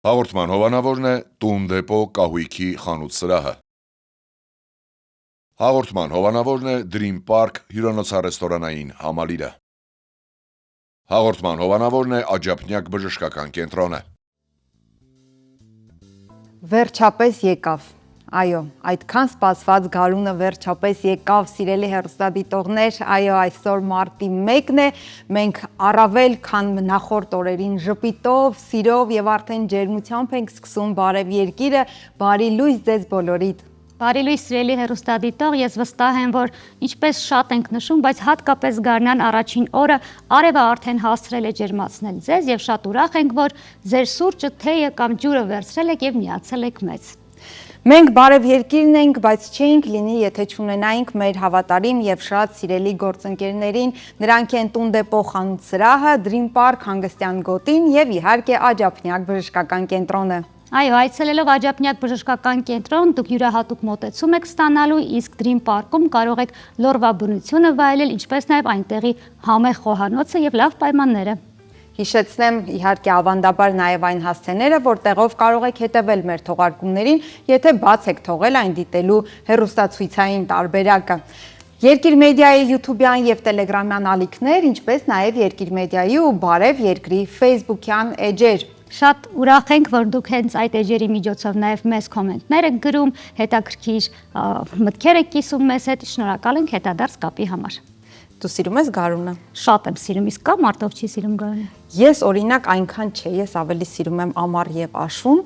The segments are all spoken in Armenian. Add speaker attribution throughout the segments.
Speaker 1: Հաղորդման հովանավորն է Տուն դեպո կահույքի խանութ սրահը։ Հաղորդման հովանավորն է Dream Park հյուրանոցառեստորանային համալիրը։ Հաղորդման հովանավորն է Աջափնյակ բժշկական կենտրոնը։
Speaker 2: Վերջապես եկավ։ Այո, այդքան սպասված գարունը վերջապես եկավ, սիրելի հեռուստադիտողներ, այո, այսօր մարտի 1-ն է, մենք առավել քան նախորդ օրերին ժպիտով, սիրով եւ արդեն ջերմությամբ ենք սկսում Բարև Երկիրը, բարի լույս ձեզ բոլորիդ։
Speaker 3: Բարի լույս սիրելի հեռուստադիտող, ես վստահ եմ, որ ինչպես շատ ենք նշում, բայց հատկապես գարնան առաջին օրը արևը արդեն հասցրել է ջերմացնել ձեզ եւ շատ ուրախ ենք, որ ձեր սուրճը, թեյը կամ ջուրը վերցրել եք եւ միացել եք մեզ։
Speaker 2: Մենք Բարև Երկիրն ենք, բայց չէինք լինի, եթե չունենայինք մեր հավատարիմ եւ շատ սիրելի գործընկերներին, նրանք են Տուն դեպո խանութ սրահը, Dream Park հանգստյան գոտին եւ իհարկե Աջափնյակ բժշկական կենտրոնը։
Speaker 3: Այո, այցելելով Աջափնյակ բժշկական կենտրոն, դուք յուրահատուկ մոտեցում եք ստանալու, իսկ Dream Park-ում կարող եք լորվա բնությունը վայելել, ինչպես նաեւ այնտեղի համեղ խոհանոցը եւ լավ պայմանները։
Speaker 2: Հիշեցնեմ իհարկե ավանդաբար նաև այն հասցեները, որտեղով կարող եք հետևել մեր թողարկումներին, եթե բաց եք թողել այն դիտելու հեռուստացույցային տարբերակը։ Երկիր մեդիայի YouTube-յան եւ Telegram-յան ալիքներ, ինչպես նաև Երկիր մեդիայի ու Բարև Երկրի Facebook-յան էջեր։
Speaker 3: Շատ ուրախ ենք, որ դուք հենց այդ էջերի միջոցով նաև մեզ կոմենտներ եք գրում, հետաքրքիր մտքեր եք կիսում մեզ հետ, շնորհակալ ենք հետադարձ կապի համար։
Speaker 2: Դու սիրում ես գարունը։
Speaker 3: Շատ եմ սիրում, իսկ կա մարդով չի սիրում գարունը։
Speaker 2: Ես օրինակ այնքան չէ, ես ավելի սիրում եմ ամառ եւ աշուն,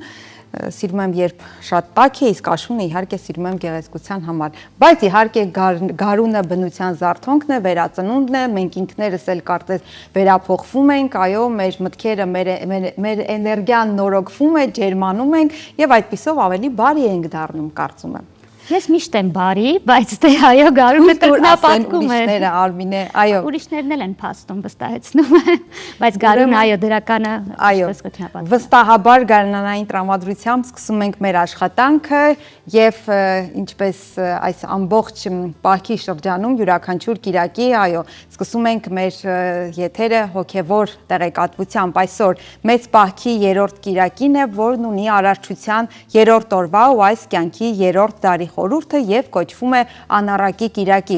Speaker 2: սիրում եմ երբ շատ տաք է, իսկ աշունը իհարկե սիրում եմ գեղեցկության համար։ Բայց իհարկե գարունը բնության զարթոնքն է, վերածնունդն է, մենք ինքներս էլ կարծես վերափոխվում ենք, այո, մեր մտքերը, մեր էներգիան նորոգվում է, ջերմանում ենք եւ այդպիսով ավելի բարի ենք դառնում, կարծում եմ։
Speaker 3: Ես միշտ եմ բարի, բայց դե այո գարունը տրտնապատկում է։
Speaker 2: Ուրիշները Արմինե, այո։
Speaker 3: Ուրիշներն էլ են փաստում, վստահեցնում եմ, բայց գարունը այո դրականը ինչպես կտրտնապատկում։
Speaker 2: Վստահաբար գարնանային տրամադրությամբ սկսում ենք մեր աշխատանքը եւ ինչպես այս ամբողջ պահքի շրջանում յուրաքանչյուր կիրակի, այո, սկսում ենք մեր եթերը հոգեվոր տեղեկատվությամբ։ Այսօր մեծ պահքի 3-րդ կիրակին է, որն ունի արարչության 3-րդ օրվա ու այս կյանքի 3-րդ դարի խորհուրդը եւ կոչվում է Անառակի կիրակի։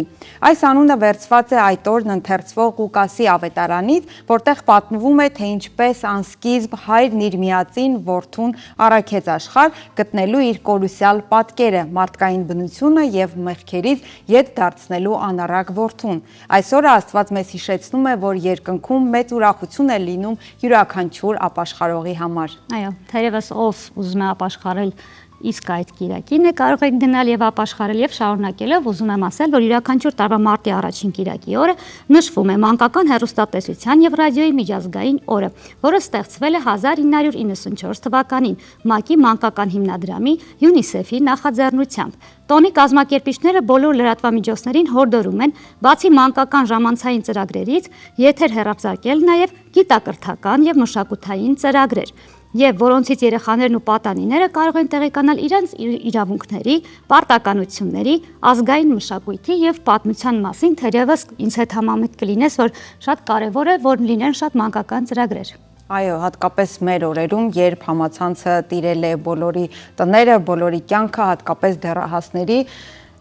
Speaker 2: Այս անունը վերցված է այդ օրն ընթերցվող Ղուկասի ավետարանից, որտեղ պատմվում է, թե ինչպես անսկիզբ հայրն իր միածին որդուն առաքեց աշխարհ, գտնելու իր կորուսյալ պատկերը, մարդկային բնությունը եւ մեղքերից ետ դարձնելու անառակ որդուն։ Այսօրը Աստված մեզ հիշեցնում է, որ երկնքում մեծ ուրախություն է լինում յուրաքանչյուր ապաշխարողի համար։
Speaker 3: Այո, թերևս ով ուզում է ապաշխարել իսկ այդ կիրակին է կարող եք գնալ եւ ապաշխարել եւ շարունակելով ուզում եմ ասել, որ յուրաքանչյուր տարվա մարտի առաջին կիրակի օրը նշվում է մանկական հեռուստատեսության եւ ռադիոյի միջազգային օրը, որը ստեղծվել է 1994 թվականին ՄԱԿ-ի մանկական հիմնադրամի UNICEF-ի նախաձեռնությամբ։ Տոնի կազմակերպիչները բոլոր լրատվամիջոցներին հորդորում են, բացի մանկական ժամանցային ծրագրերից, եթեր հեռարձակել նաեւ գիտակրթական եւ մշակութային ծրագրեր, եւ որոնցից երեխաներն ու պատանիները կարող են տեղեկանալ իրենց իրավունքների, պարտականությունների, ազգային մշակույթի եւ պատմության մասին, թերևս ինձ հետ համեմատ կլինես, որ շատ կարեւոր է, որ լինեն շատ մանկական ծրագրեր։
Speaker 2: Այո, հատկապես մեր օրերում, երբ համացանցը տիրել է բոլորի տները, բոլորի կյանքը, հատկապես դեռահասների,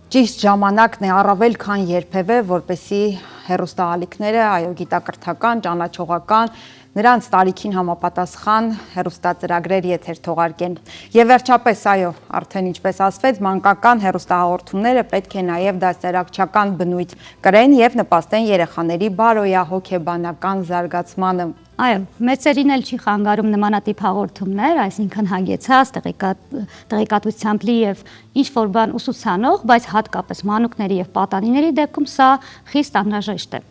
Speaker 2: ճիշտ ժամանակն է առավել քան երբևէ, որպեսզի հեռուստաալիքները, այո, գիտակրթական, ճանաչողական, նրանց տարիքին համապատասխան հեռուստածրագրեր եթեր թողարկեն։ Եվ վերջապես, այո, արդեն ինչպես ասվեց, մանկական հեռուստահաղորդումները պետք է նաև դաստիարակչական բնույթ կրեն եւ նպաստեն երեխաների բարոյահոգեբանական զարգացմանը։
Speaker 3: Այո, մեծերին էլ չի խանգարում նմանատիպ հաղորդումներ, այսինքն հագեցած, տեղեկատվությամբ լի եւ ինչ-որ բան ուսուցանող, բայց հատկապես մանուկների եւ պատանիների դեպքում սա խիստ անհրաժեշտ է։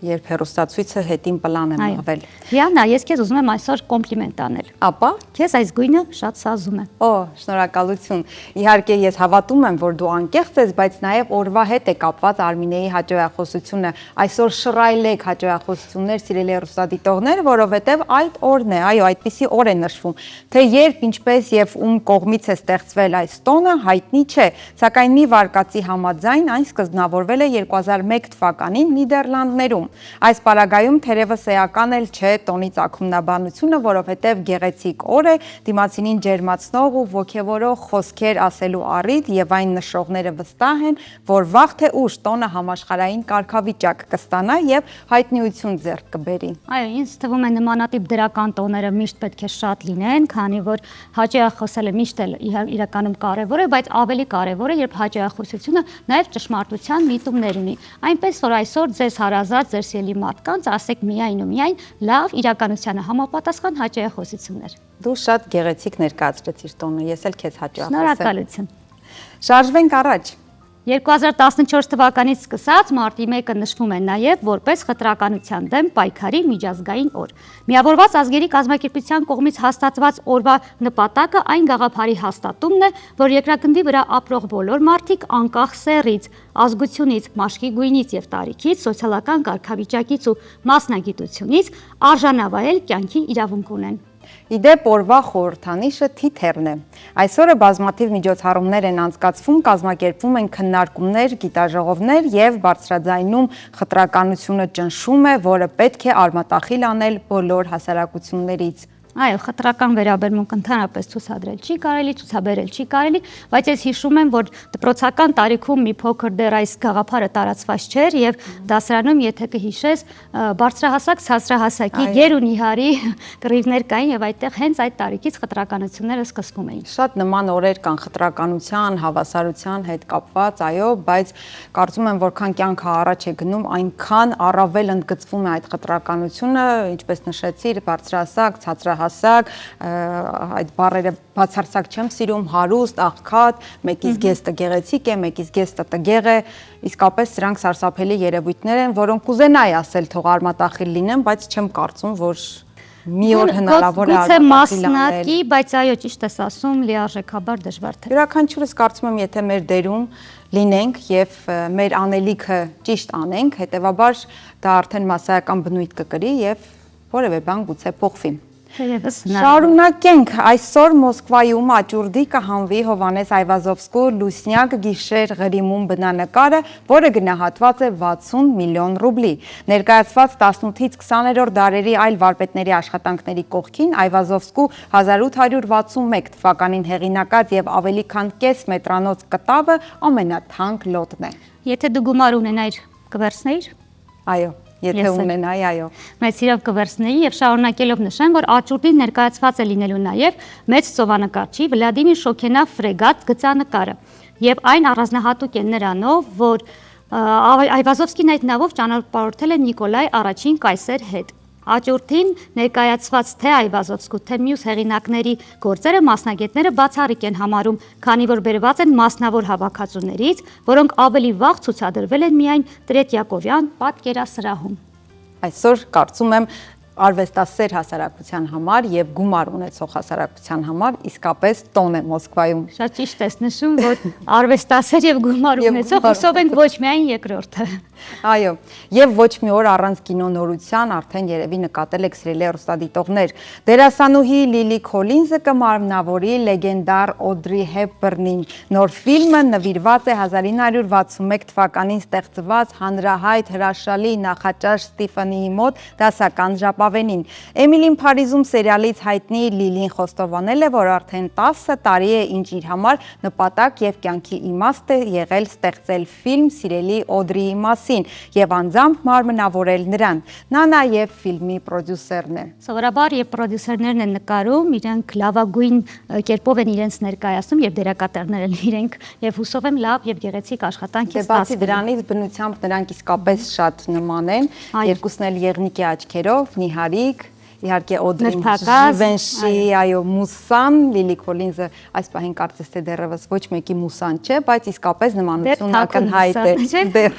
Speaker 2: Երբ հեռուստացույցը հետին պլան եմ ավել։
Speaker 3: Հիանա, ես քեզ ուզում եմ այսօր կոմպլիմենտ անել։
Speaker 2: Ապա
Speaker 3: քեզ այս գույնը շատ սազում է։
Speaker 2: Օ, շնորհակալություն։ Իհարկե ես հավատում եմ, որ դու անկեղծ ես, բայց նաև օրվա հետ է կապված Արմինեի հաջողախոսությունը։ Այսօր շռայլեք հաջողախոսություններ, սիրելի հեռուստադիտողներ, որովհետև այդ օրն է, այո, այդպիսի օր է նշվում։ Թե երբ, ինչպես եւ ում կողմից է ստեղծվել այս տոնը, հայտնի չէ, սակայն մի վարկածի համաձայն այն սկզբնավորվել է 2001 թվականին Նիդերլանդներում։ Գյումրիում։ Այս պարագայում թերևս էական էլ չէ տոնի ծագումնաբանությունը, որովհետև գեղեցիկ օր է, դիմացինին ջերմացնող ու ոգևորող խոսքեր ասելու առիթ եւ այն նշողները վստահ են, որ վաղ թե ուշ տոնը համաշխարհային կարգավիճակ կստանա եւ հայտնիություն ձեռք կբերի։
Speaker 3: Այո, ինձ թվում է նմանատիպ դրական տոները միշտ պետք է շատ լինեն, քանի որ հաճախոսելը միշտ էլ իրականում կարևոր է, բայց ավելի կարևոր է, երբ հաճախոսությունը նաև ճշմարտության միտումներ ունի։ Այնպես որ այսօր ձեզ հարազատ ձեր սիրելի մարդկանց ասեք միայն ու միայն լավ իրականությանը համապատասխան հաճախոսություններ։
Speaker 2: Դու շատ գեղեցիկ ներկայացրեցիր տոնը, ես էլ քեզ հաճախ ասեմ։
Speaker 3: Շնորհակալություն։
Speaker 2: Շարժվենք առաջ։
Speaker 3: 2014 թվականից սկսած մարտի 1-ը նշվում է նաև որպես խտրականության դեմ պայքարի միջազգային օր։ Միավորված ազգերի կազմակերպության կողմից հաստատված օրվա նպատակը այն գաղափարի հաստատումն է, որ երկրագնդի վրա ապրող բոլոր մարդիկ անկախ սեռից, ազգությունից, մաշկի գույնից եւ տարիքից, սոցիալական կարգավիճակից ու մասնագիտությունից արժանավայել կյանքի իրավունք ունեն։
Speaker 2: Իդեպ օրվա խորհրդանիշը թիթեռն է։ Այսօրը բազմաթիվ միջոցառումներ են անցկացվում, կազմակերպվում են քննարկումներ, գիտաժողովներ եւ բարձրաձայնում խտրականությունը ճնշում է, որը պետք է արմատախիլ անել բոլոր հասարակություններից։
Speaker 3: Այո, խտրական վերաբերմունք ընդհանրապես ցուցադրել չի կարելի, ցուցաբերել չի կարելի, բայց ես հիշում եմ, որ դպրոցական տարիքում մի փոքր դեռ այս գաղափարը տարածված չէր եւ դասարանում, եթե կհիշես, բարձրահասակ, ցածրահասակի գերունիհարի կռիվներ կային եւ այդտեղ հենց այդ տարիքից խտրականությունները սկսվում էին։
Speaker 2: Շատ նման օրեր կան խտրականության, հավասարության հետ կապված, այո, բայց կարծում եմ, որքան կյանքը առաջ է գնում, այնքան առավել ընդգծվում է այդ խտրականությունը, ինչպես նշեցիր, բարձրահասակ, ցածրահասակ, այդ բառերը բացարձակ չեմ սիրում, հարուստ, աղքատ, մեկից գեստը գեղեցիկ է, մեկից գեստը տգեղ է, իսկապես սրանք սարսափելի երևույթներ են, որոնք կուզենայի ասել թող արմատախիլ լինեն, բայց չեմ կարծում, որ մի օր հնարավոր է
Speaker 3: արմատախիլ մասնակի, բայց այո, ճիշտ ես ասում, լիարժեքաբար դժվար թե։
Speaker 2: Յուրաքանչյուրս կարծում եմ, եթե մեր դերում լինենք եւ մեր անելիքը ճիշտ անենք, հետեւաբար դա արդեն մասսայական բնույթ կկրի եւ որևէ բան գուցե փոխվի։ Շարունակենք, այսօր Մոսկվայում աճուրդի կհանվի Հովանես Այվազովսկու Լուսնյակ գիշեր Ղրիմում բնանկարը, որը գնահատված է 60 միլիոն ռուբլի։ Ներկայացված 18-ից 20-րդ դարերի այլ վարպետների աշխատանքների կողքին Այվազովսկու 1861 թվականին հեղինակած եւ ավելի քան կես մետրանոց կտավը ամենաթանկ լոտն է։
Speaker 3: Եթե դու գումար ունենայիր, կվերցնեիր։
Speaker 2: Այո։ Եթե ունենայի, այո։
Speaker 3: Մեծ սիրով կվերցնեի եւ շարունակելով նշեմ, որ աճուրդին ներկայացված է լինելու նաեւ մեծ ծովանկարչի Վլադիմիր Շոքենա ֆրեգատ գծանկարը եւ այն առանձնահատուկ է նրանով, որ Այվազովսկին այդ նավով ճանապարհորդել է Նիկոլայ առաջին կայսեր հետ։ Աճուրդին ներկայացված թե Այվազովսկու, թե մյուս հեղինակների գործերը մասնագետները բացառիկ են համարում, քանի որ բերված են մասնավոր հավաքածուներից, որոնք ավելի վաղ ցուցադրվել են միայն Տրետյակովյան պատկերասրահում։
Speaker 2: Այսօր կարծում եմ արվեստասեր հասարակության համար եւ գումար ունեցող հասարակության համար իսկապես տոն է Մոսկվայում։
Speaker 3: Շատ ճիշտ ես նշում, որ արվեստասեր եւ գումար ունեցող հուսով ենք ոչ միայն երկրորդը։
Speaker 2: Այո, եւ ոչ մի օր առանց կինոնորության արդեն երևի նկատել եք սիրելի հեռուստադիտողներ։ Դերասանուհի Լիլի Քոլինզը կմարմնավորի լեգենդար Օդրի Հեփբըրնին։ Նոր ֆիլմը նվիրված է 1961 թվականին ստեղծված հանրահայտ հրաշալի նախաճաշ Ստիֆանիի մոտ դասական ժապավենին։ Էմիլին Փարիզում սերիալից հայտնի Լիլին խոստովանել է, որ արդեն 10 տարի է ինչ իր համար նպատակ եւ կյանքի իմաստ է եղել ստեղծել ֆիլմ սիրելի Օդրիի մասին եւ անձամբ մարմնավորել նրան։ Նա նաեւ ֆիլմի պրոդյուսերն է։
Speaker 3: Սովորաբար եւ պրոդյուսերներն են նկարում, իրենք լավագույն կերպով են իրենց ներկայացնում եւ դերակատարներն իրենք եւ հուսով եմ լավ եւ գեղեցիկ աշխատանք է ստացվում։
Speaker 2: Բացի դրանից բնությամբ նրանք իսկապես շատ նման են, երկուսն էլ եղնիկի աչքերով, նիհարիկ, իհարկե Օդրին Ժիվենշի, այո, մուսան, Լիլի Քոլինզը այս պահին կարծես թե դեռևս ոչ մեկի մուսան չէ, բայց իսկապես նմանությունը ակնհայտ է դեռ։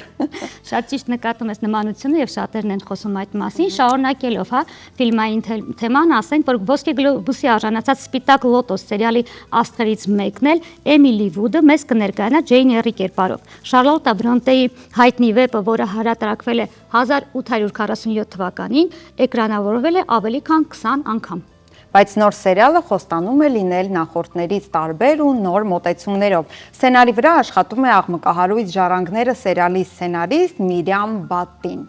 Speaker 3: Շատ ճիշտ նկատում ես նմանությունը եւ շատերն են խոսում այդ մասին, շարունակելով, հա, ֆիլմային թեման ասենք, որ Ոսկե գլոբուսի արժանացած Սպիտակ լոտոս սերիալի աստղերից մեկն էլ Էմիլի Վուդը մեզ կներկայանա Ջեյն Էյրի կերպարով։ Շարլոտա Բրոնտեի հայտնի վեպը, որը հրատարակվել է 1847 թվականին, էկրանավորվել է ավելի քան 20 անգամ։
Speaker 2: Բայց նոր սերիալը խոստանում է լինել նախորդներից տարբեր ու նոր մոտեցումներով։ Սցենարի վրա աշխատում է աղմկահարույց ժառանգները սերիալի սցենարիստ Միրյամ Բատտին։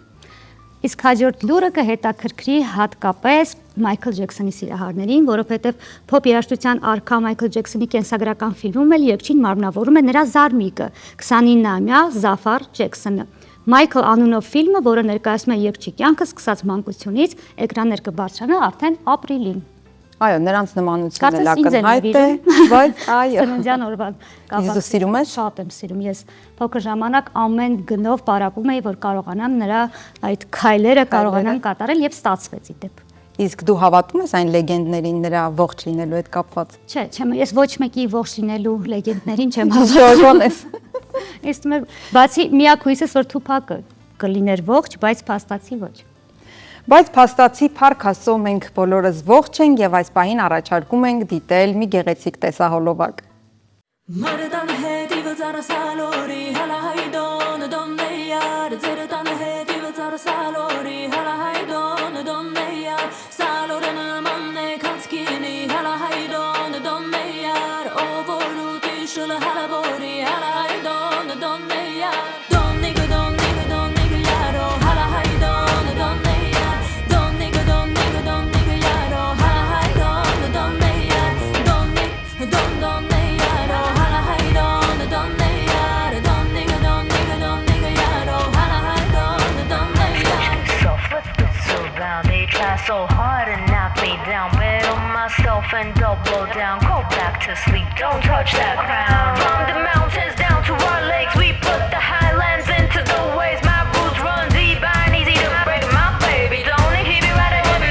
Speaker 3: Իսկ հաջորդ լուրը կհետաքրքրի հատկապես Մայքլ Ջեքսոնի սիրահարներին, որովհետև փոփ երաժշտության արքա Մայքլ Ջեքսոնի կենսագրական ֆիլմում էլ երգչին մարմնավորում է նրա զարմիկը՝ 29-ամյա Զաֆար Ջեքսոնը։ Մայքլ անունով ֆիլմը, որը ներկայացնում է երգչի կյանքը սկսած մանկությունից, էկրաններ կբարձրանա արդեն ապրիլին։
Speaker 2: Այո, նրանց նմանությունը
Speaker 3: Կարծես ինձ
Speaker 2: ակնհայտ
Speaker 3: է,
Speaker 2: է, բայց այո։
Speaker 3: Ծննդյան օրվան
Speaker 2: Իսկ դու սիրում ես?
Speaker 3: Շատ եմ սիրում։ Ես փոքր ժամանակ ամեն գնով պարապում էի, որ կարողանամ նրա այդ քայլերը կարողանամ կատարել եւ ստացվեց իդեպ։
Speaker 2: Իսկ դու հավատում ես այն լեգենդներին նրա ողջ լինելու հետ կապված։
Speaker 3: Չէ, չեմ, ես ոչ մեկի ողջ լինելու լեգենդներին չեմ
Speaker 2: Շորոն ես։
Speaker 3: Ես թվում է, բացի միակ հույսս, որ Թուփակը կլիներ ողջ, բայց փաստացի ոչ։
Speaker 2: Բայց փաստացի Փառք Աստծո մենք բոլորս ողջ ենք եւ այս պահին առաջարկում ենք դիտել մի գեղեցիկ տեսահոլովակ։
Speaker 4: Մարտան հետիվ ծարասալորի հալահայդոն դոմնեյար ձերտան հետիվ ծարասալորի հալահայդոն դոմնեյար սալորն մաննե կանցկինի հալահայդոն դոմնեյար օվորուտի շուլ հալավորի հալահայդոն դոմնեյար դոմնիգ դոմնիգ դոմնիգ յարո հալահայդոն դոմնեյար դոմնիգ դոմնիգ դոմնիգ յարո հալահայդոն դոմնեյար դոմնիգ դոմնեյար
Speaker 5: so hard and knock me down. Bet on myself and double down. Go back to sleep, don't touch that crown. From the mountains down to our lakes, we put the highlands into the waves. My roots run deep, I ain't easy to break. My baby, don't it keep me right at with me.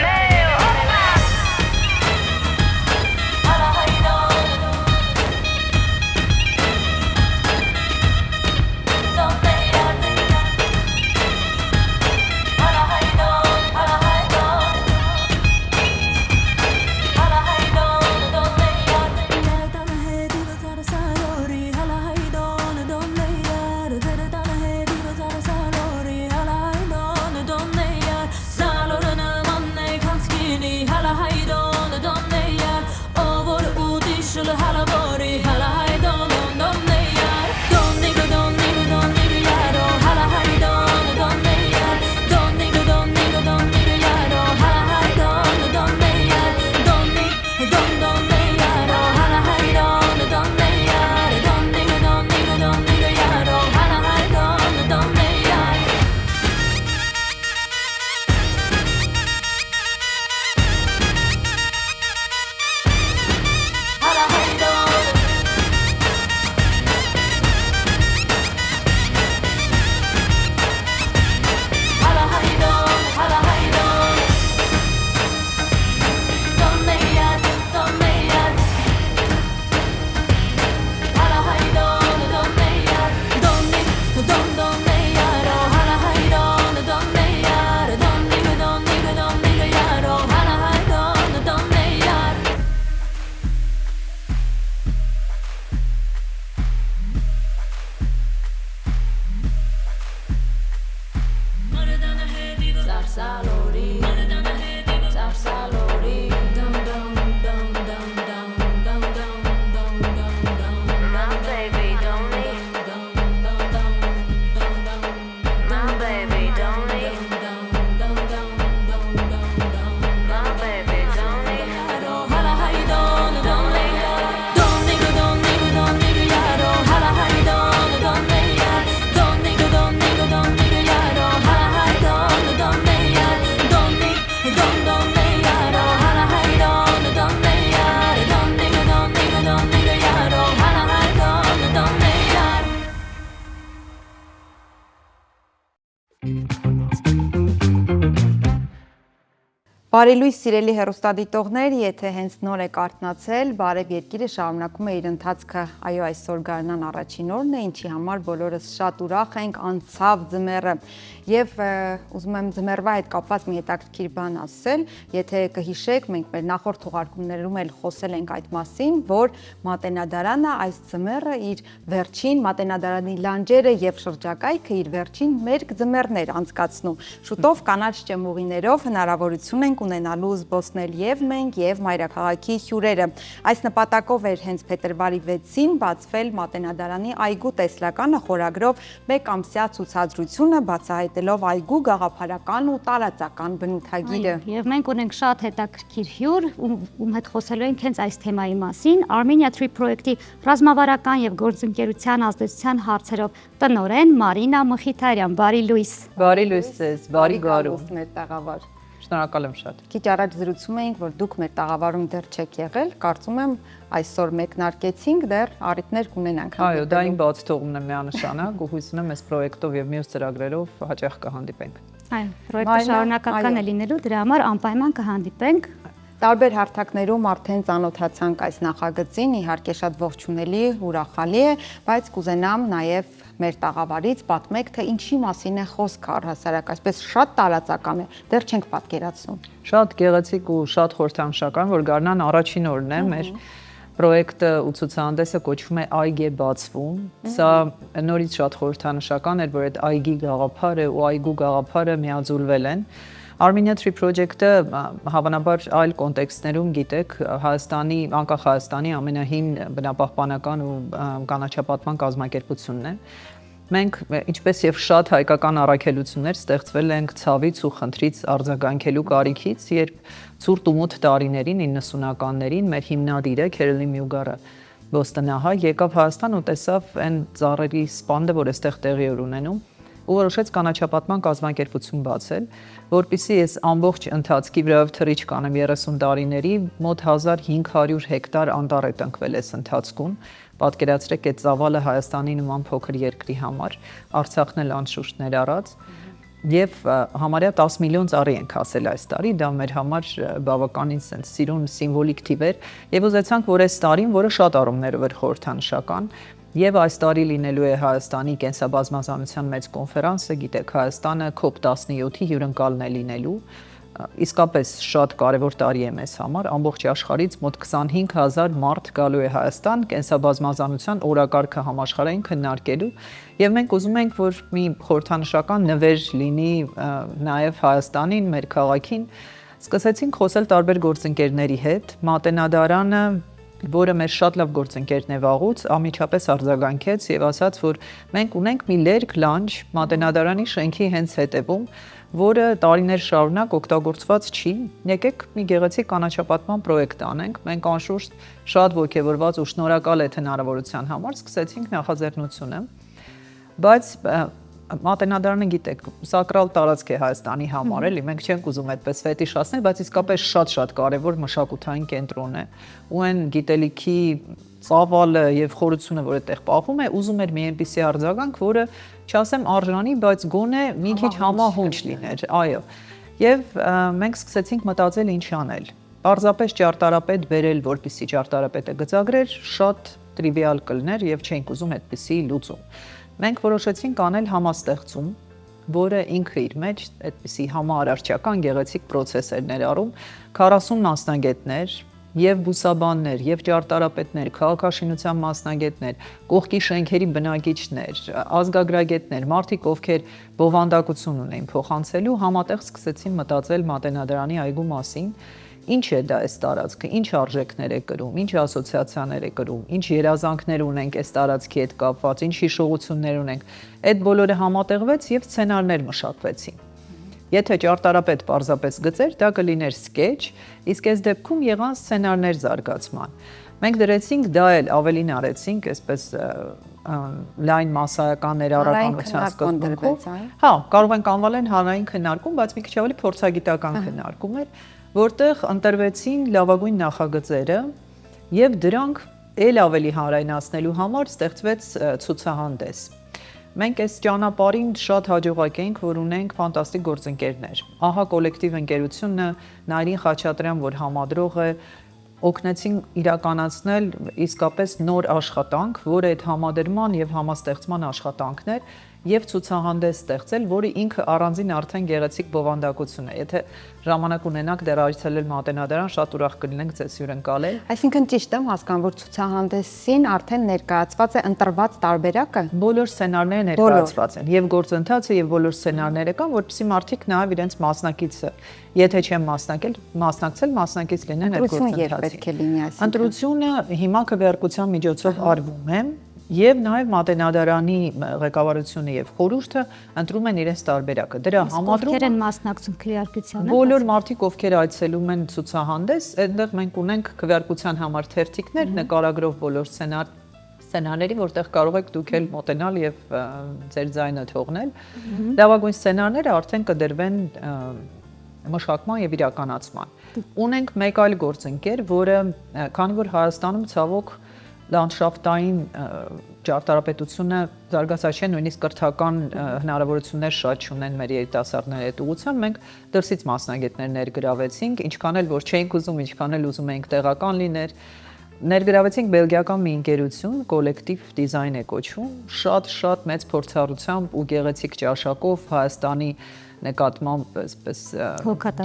Speaker 2: Բարելույս սիրելի հեռուստադիտողներ, եթե հենց նոր եք արթնացել, Բարև երկիրը շարունակում է իր ընթացքը, այո, այսօր գարնան առաջին օրն է, ինչի համար բոլորս շատ ուրախ ենք, անցավ ձմեռը եւ ուզում եմ ձմեռվա հետ կապված մի հետաքրքիր բան ասել, եթե կհիշեք, մենք մեր նախորդ թողարկումներում էլ խոսել ենք այդ մասին, որ Մատենադարանը այս ձմեռը իր վերջին Մատենադարանի լանջերը եւ շրջակայքը իր վերջին մերկ ձմեռներ անցկացնում։ Շուտով կանաչ ճեմուղիներով հնարավորություն ենք ենք ունենալու զբոսնել եւ մենք եւ մայրաքաղաքի հյուրերը։ Այս նպատակով էր հենց փետրվարի 6-ին բացվել Մատենադարանի այգու տեսլականը խորագրով 1 ամսյա ցուցադրությունը, բացահայտելով այգու գաղափարական ու տարածական բնութագիրը։
Speaker 3: Եվ մենք ունենք շատ հետաքրքիր հյուր, ում հետ խոսելու ենք հենց այս թեմայի մասին, Armenia Tree պրոյեկտի ռազմավարական եւ գործընկերության ազդեցության հարցերով տնօրեն Մարինա Մխիթարյան, բարի լույս։
Speaker 6: Բարի լույս ձեզ, բարի գարուն։
Speaker 2: Մեր տաղավար։
Speaker 6: Շնորհակալ եմ շատ։
Speaker 2: Քիչ առաջ զրուցում էինք, որ դուք մեր տաղավարում դեռ չեք եղել, կարծում եմ այսօր մեկնարկեցինք, դեռ առիթներ կունենանք։
Speaker 6: Այո, դա իմ բաց թողումն է միանշանակ, ու հույս ունեմ այս պրոյեկտով եւ մյուս ծրագրերով հաճախ կհանդիպենք։
Speaker 3: Այո, պրոյեկտը շարունակական է լինելու, դրա համար անպայման կհանդիպենք։
Speaker 2: Տարբեր հարթակներում արդեն ծանոթացանք այս նախագծին, իհարկե շատ ողջունելի, ուրախալի է, բայց կուզենամ նաև մեր տաղավարից պատմեք, թե ինչի մասին է խոսքը առհասարակ, այսպես շատ տարածական է, դեռ չենք պատկերացնում։
Speaker 6: Շատ գեղեցիկ ու շատ խորհրդանշական, որ գարնան առաջին օրն է մեր պրոյեկտը ու ցուցահանդեսը կոչվում է Այգի բացվում։ Սա նորից շատ խորհրդանշական էր, որ այդ այգի գաղափարը ու այգու գաղափարը միաձուլվել են։ Armenia Tree Project-ը հավանաբար այլ կոնտեքստներում գիտեք, Հայաստանի, անկախ Հայաստանի ամենահին բնապահպանական ու կանաչապատման կազմակերպությունն է։ Մենք, ինչպես եւ շատ հայկական առաքելություններ, ստեղծվել ենք ցավից ու խնդրից արձագանքելու կարիքից, երբ ցուրտ ու մութ տարիներին 90-ականներին մեր հիմնադիրը Քերոլի Մյուգարը Բոստոնահայ եկավ Հայաստան ու տեսավ այն ծառերի սպանդը, որ այստեղ տեղի էր ունենում, ու որոշեց կանաչապատման կազմակերպություն բացել, որպեսզի այս ամբողջ ընթացքի վրայով թռիչ կանեմ 30 տարիների մոտ 1500 հեկտար անտառ է տնկվել այս ընթացքում։ Պատկերացրեք այդ ծավալը Հայաստանի նման փոքր երկրի համար, Արցախն էլ անշուշտ ներառած, եւ համարյա 10 միլիոն ծառի ենք հասել այս տարի, դա մեր համար բավականին սիրուն սիմվոլիկ թիվ էր, եւ ուզեցանք, որ այս տարին, որը շատ առումներով էր խորհրդանշական, եւ այս տարի լինելու է Հայաստանի կենսաբազմազանության մեծ կոնֆերանսը, գիտեք, Հայաստանը COP17-ի հյուրընկալն է լինելու, իսկապես շատ կարևոր տարի է մեզ համար, ամբողջ աշխարհից մոտ 25000 մարդ գալու է Հայաստան կենսաբազմազանության օրակարգը համաշխարհային քննարկելու, եւ մենք ուզում ենք, որ մի խորհրդանշական նվեր լինի նաեւ Հայաստանին, մեր քաղաքին։ Սկսեցինք խոսել տարբեր գործընկերների հետ, Մատենադարանը, որը մեր շատ լավ գործընկերն է վաղուց, անմիջապես արձագանքեց եւ ասաց, որ մենք ունենք մի լերկ լանջ Մատենադարանի շենքի հենց հետևում, որը տարիներ շարունակ օգտագործված չի։ Եկեք մի գեղեցիկ կանաչապատման պրոյեկտ անենք։ Մենք անշուշտ շատ ողջավորված ու շնորհակալ եք հնարավորության համար սկսեցինք նախաձեռնությունը, բայց Մատենադարանը գիտեք, սակրալ տարածք է Հայաստանի համար, էլի, մենք չենք ուզում այդպես ֆետիշացնել, բայց իսկապես շատ կարևոր մշակութային կենտրոն է։ Ու այն գիտելիքի ծավալը եւ խորությունը, որ այդտեղ պահվում է, ուզում էր մի այնպիսի արձագանք, որը չասեմ արժանի, բայց գոնե մի քիչ համահունչ լիներ, այո։ Եվ մենք սկսեցինք մտածել ինչ անել։ Պարզապես ճարտարապետ բերել, որպեսզի ճարտարապետը գծագրեր, շատ տրիվիալ կլներ եւ չենք ուզում այդպիսի լուծում։ Մենք որոշեցինք անել համաստեղծում, որը ինքը իր մեջ այդպիսի համաարարչական գեղեցիկ process էր ներառում 40 մասնագետներ եւ բուսաբաններ եւ ճարտարապետներ, քաղաքաշինության մասնագետներ, կողքի շենքերի բնակիչներ, ազգագրագետներ, մարդիկ, ովքեր բովանդակություն ունեին փոխանցելու, համատեղ սկսեցին մտածել Մատենադարանի այգու մասին։ Ինչ է դա այս տարածքը, ինչ արժեքներ է կրում, ինչ ասոցիացիաներ է կրում, ինչ երազանքներ ունենք այս տարածքի հետ կապված, ինչ հիշողություններ ունենք։ Այդ բոլորը համատեղվեց եւ սցենարներ մշակվեցին։ Եթե ճարտարապետ պարզապես գծեր, դա կլիներ սկեչ, իսկ այս դեպքում եղան սցենարներ զարգացման։ Մենք դրեցինք դա էլ ավելին արեցինք, այսպես լայն մասսայական ներառականության սկզբունքով։ Հա, կարող ենք անվանել հանրային քննարկում, բայց մի քիչ ավելի փորձագիտական քննարկում էր, որտեղ ընտրվեցին լավագույն նախագծերը եւ դրանք ել ավելի հանրայնացնելու համար ստեղծվեց ցուցահանդես։ Մենք այս ճանապարհին շատ հաջողակ ենք, որ ունենք ֆանտաստիկ գործընկերներ։ Ահա կոլեկտիվ ընկերությունը Նարին Խաչատրյան, որ համադրող է, օգնեցին իրականացնել իսկապես նոր աշխատանք, որը այդ համադրման եւ համաստեղծման աշխատանքներ եւ ցուցահանդես ստեղծել, որը ինքը առանձին արդեն գեղեցիկ բովանդակություն է։ Եթե ժամանակ ունենաք դեռ այցելել Մատենադարան, շատ ուրախ կլինենք ձեզ հյուրընկալել։
Speaker 2: Այսինքն ճիշտ եմ հասկանում, որ ցուցահանդեսին արդեն ներկայացված է ընտրված տարբերակը։
Speaker 6: Բոլոր սցենարները ներկայացված են, եւ գործընթացը եւ բոլոր սցենարները կան, որովհետեւ մարդիկ նաեւ իրենց մասնակիցը, եթե չեն մասնակցել, մասնակից լինեն այդ
Speaker 2: Ընտրությունը երբ
Speaker 6: գործընթացին։
Speaker 2: պետք է լինի այսինքն։
Speaker 6: Ընտրությունը հիմա քվեարկության միջոցով արվում է եւ նաեւ Մատենադարանի ղեկավարությունը եւ խորհուրդը ընտրում են իրենց տարբերակը։ Դրա համադրում
Speaker 3: Ովքեր են մասնակցում քվեարկությանը։
Speaker 6: բոլոր մարդիկ, ովքեր այցելում են ցուցահանդես, այդտեղ մենք ունենք քվեարկության համար թերթիկներ, նկարագրով բոլոր սցենարների, որտեղ կարող եք դուք էլ մոտենալ եւ ձեր ձայնը թողնել։ Լավագույն սցենարները արդեն կդրվեն մշակման եւ իրականացման։ Ունենք մեկ այլ գործընկեր, որը քանի որ Հայաստանում ցավոք լանդշաֆտային ճարտարապետությունը զարգացած չէ, նույնիսկ կրթական հնարավորություններ շատ չունեն մեր երիտասարդների հետ ուղղությամբ, մենք դրսից մասնագետներ ներգրավեցինք, ինչքան էլ որ չէինք ուզում, ինչքան էլ ուզում էինք տեղական լիներ, ներգրավեցինք բելգիական մի ընկերություն, կոլեկտիվ դիզայն է կոչվում, շատ մեծ փորձառությամբ ու գեղեցիկ ճաշակով Հայաստանի նկատմամբ այսպես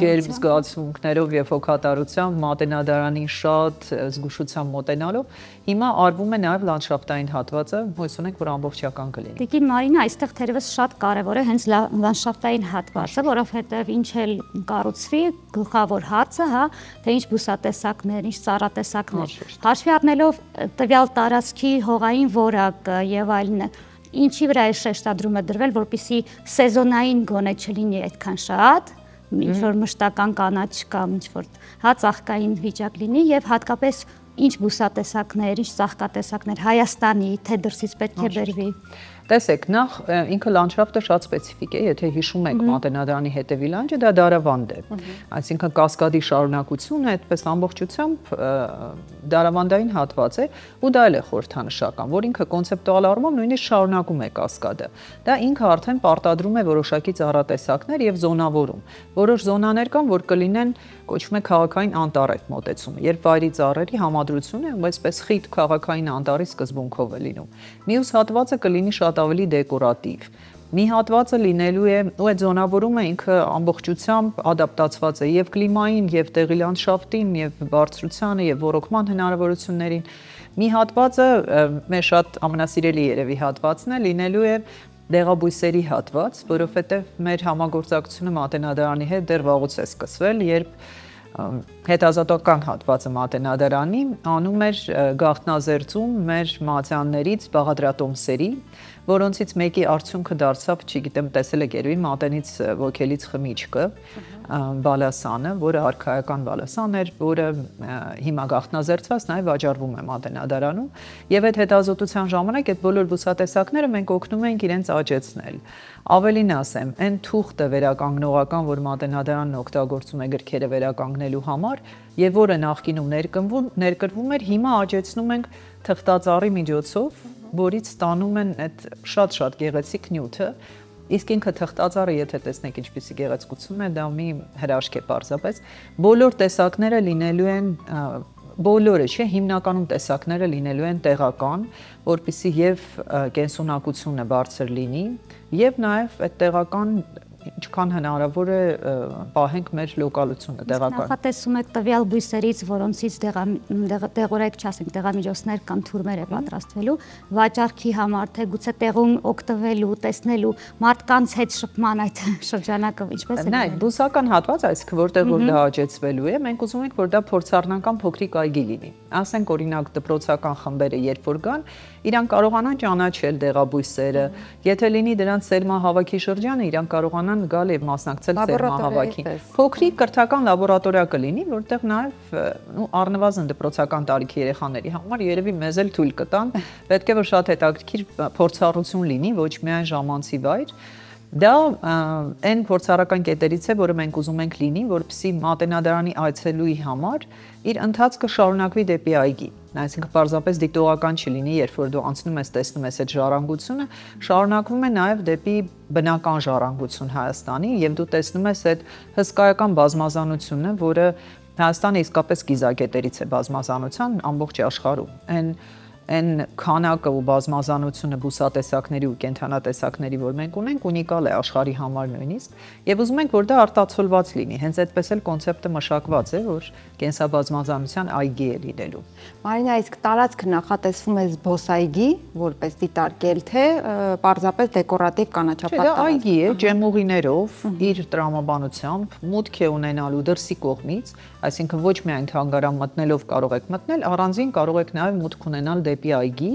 Speaker 6: ջերմ զգացմունքներով եւ հոգատարությամբ Մատենադարանին շատ զգուշությամբ մոտենալով հիմա արվում է նաեւ լանդշաֆտային հատվածը, հույս ունենք, որ ամբողջական կլինի։
Speaker 3: Տիկին Մարինա, այստեղ թերևս շատ կարևոր է հենց լանդշաֆտային հատվածը, որովհետեւ ինչ էլ կառուցվի, գլխավոր հարցը, հա, թե ինչ բուսատեսակներ, ինչ ծառատեսակներ։ Հաշվի առնելով տվյալ տարածքի հողային որակը եւ այլն, ինչի վրա է շեշտադրումը դրվել, որպեսզի սեզոնային գոնե չլինի այդքան շատ, ինչ որ մշտական կանաչ կամ ինչ որ հա ծաղկային վիճակ լինի եւ հատկապես ինչ բուսատեսակներ, ինչ ծաղկատեսակներ Հայաստանի, թե դրսից պետք է բերվի։
Speaker 6: Տեսեք, նախ ինքը լանդշաֆտը շատ սպეციფիկ է, եթե հիշում եք Մատենադարանի հետևի լանջը, դա դարավանդ է։ Այսինքն կասկադի շարունակությունը այդպես ամբողջությամբ դարավանդային հատված է, ու դա էլ է խորհրդանշական, որ ինքը կոնցեպտուալ առումով նույնիսկ շարունակում է կասկադը։ Դա ինքը արդեն պարտադրում է որոշակի ծառատեսակներ եւ զոնավորում։ Որոշ զոնաներ կան, որ կլինեն կոչվում է քաղաքային անտառ մոտեցումը, երբ վայրի ծառերի համադրությունը այսպես խիտ քաղաքային անտառի սկզբունքով է լինում։ Մյուս հատվածը կլինի շատ ավելի դեկորատիվ։ Մի հատվածը լինելու է, ու այդ զոնավորումը ինքը ամբողջությամբ ադապտացված է եւ կլիմային, եւ տեղի լանդշաֆտին, եւ բարձրությանը, եւ ոռոգման հնարավորություններին։ Մի հատվածը մեր շատ ամենասիրելի երևի հատվածն է, լինելու է դեղաբույսերի հատված, որովհետեւ մեր համագործակցությունը Մատենադարանի հետ դեռ վաղուց է սկսվել, երբ հետազոտական հատվածը Մատենադարանի անում էր գաղտնազերծում մեր մատյաններից բաղադրատոմսերի, որոնցից մեկի արդյունքը դարձավ, չգիտեմ, տեսել եք երևի մատենից ոգելից խմիչքը, բալասանը, որը արքայական բալասան էր, որը հիմա գաղտնազերծված նաև վաճառվում է Մատենադարանում, եւ այդ հետազոտության ժամանակ այդ բոլոր բուսատեսակները մենք օգնում ենք իրենց աճեցնել։ Ավելին ասեմ, այն թուղթը վերականգնողական, որ Մատենադարանն օգտագործում է գրքերը վերականգնելու համար, եւ որը նախկինում ներկրվում էր, հիմա աճեցնում ենք թղթածառի միջոցով, որից ստանում են այդ շատ գեղեցիկ նյութը, իսկ ինքը թղթածառը, եթե տեսնեք ինչպիսի գեղեցկություն է, դա մի հրաշք է պարզապես, բոլոր տեսակները լինելու են բոլորը, չէ, հիմնականում տեսակները լինելու են տեղական, որպեսզի եւ կենսունակությունը բարձր լինի, եւ նաեւ այդ տեղական ինչքան հնարավոր է պահենք մեր լոկալությունը տեղական։
Speaker 3: Նախատեսում եք տվյալ բույսերից, որոնցից տեղորայք չասենք, տեղամիջոցներ կամ թուրմեր է պատրաստվելու, վաճառքի համար, թե գուցե տեղում օգտվելու, տեսնելու, մարդկանց հետ շփման այդ շրջանակը ինչպես է։
Speaker 6: Նայեք, բուսական հատված, այսինքն որտեղ որ դա աճեցվելու է, մենք ուզում ենք, որ դա փորձառնական փոքրիկ այգի լինի։ Ասենք օրինակ դպրոցական խմբերը երբ որ գան, իրանք կարողանան ճանաչել դեղաբույսերը, եթե լինի դրանց սերմահավաքի շրջանը, իրանք կարողանան գալ եւ մասնակցել սերմահավաքին։ Փոքրիկ կրթական լաբորատորիա կլինի, որտեղ նաեւ առնվազն դպրոցական տարիքի երեխաների համար երևի մեզ էլ թույլ կտան, պետք է որ շատ հետաքրքիր փորձառություն լինի, ոչ միայն ժամանցի վայր։ Դա այն փորձառական կետերից է, որը մենք ուզում ենք լինի, որպեսզի Մատենադարանի այցելուի համար իր ընթացքը շարունակվի դեպի այգի։ Այսինքն պարզապես դիտողական չլինի, երբ որ դու անցնում ես, տեսնում ես այդ ժառանգությունը, շարունակվում է նաև դեպի բնական ժառանգություն Հայաստանի, եւ դու տեսնում ես այդ հսկայական բազմազանությունը, որը Հայաստանը իսկապես գիզակետերից է բազմազանության ամբողջ աշխարհում։ Այն այն քանակը ու բազմազանությունը բուսատեսակների ու կենդանատեսակների, որ մենք ունենք, ունիկալ է աշխարհի համար նույնիսկ, եւ ուզում ենք, որ դա արտացոլված լինի։ Հենց այդպես էլ կոնցեպտը մշակված է, որ կենսաբազմազանության այգի է լինելու։
Speaker 2: Մարինա, իսկ տարածքը նախատեսվում է զբոսայգի, որպես դիտարկել, թե պարզապես դեկորատիվ կանաչապատ
Speaker 6: Դա այգի է, ջեմուղիներով, իր տրամաբանությամբ, մուտք է ունենալու դրսի կողմից, այսինքն ոչ միայն թանգարան մտնելով կարող եք մտնել, առանձին կարող եք նաև մուտք ունենալ դեպի այգի,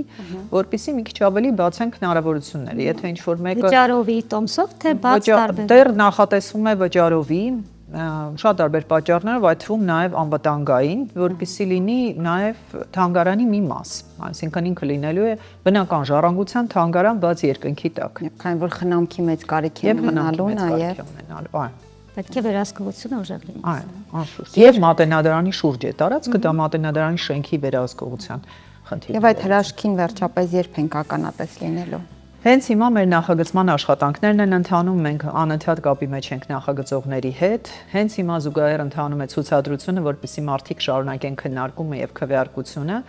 Speaker 6: որպեսզի մի քիչ ավելի բացենք հնարավորությունները։ Եթե ինչ-որ մեկը
Speaker 3: վճարովի տոմսով, թե բաց տարբեր։
Speaker 6: Դեռ նախատեսվում է վճարովի, շատ տարբեր պատճառներով, այդ թվում նաև անվտանգային, որպեսզի լինի նաև թանգարանի մի մաս, այսինքն ինքը լինելու է բնական ժառանգության թանգարան բաց երկնքի տակ։
Speaker 2: Քանի որ խնամքի մեծ կարիք է ունենալու նաև։
Speaker 3: Պետք է վերահսկողությունը ուժեղ լինի։
Speaker 6: Անշուշտ։ Եվ մատենադարանի շուրջ է տարածքը, դա մատենադարանի շենքի վերահսկողության խնդիր։
Speaker 2: Եվ այդ հրաշքին վերջապես երբ ենք ականատես լինելու։
Speaker 6: Հենց հիմա մեր նախագծման աշխատանքներն են ընթանում, մենք անընդհատ կապի մեջ ենք նախագծողների հետ։ Հենց հիմա զուգահեռ ընթանում է ցուցադրությունը, որպեսզի մարդիկ շարունակեն քննարկումը եւ քվեարկությունը,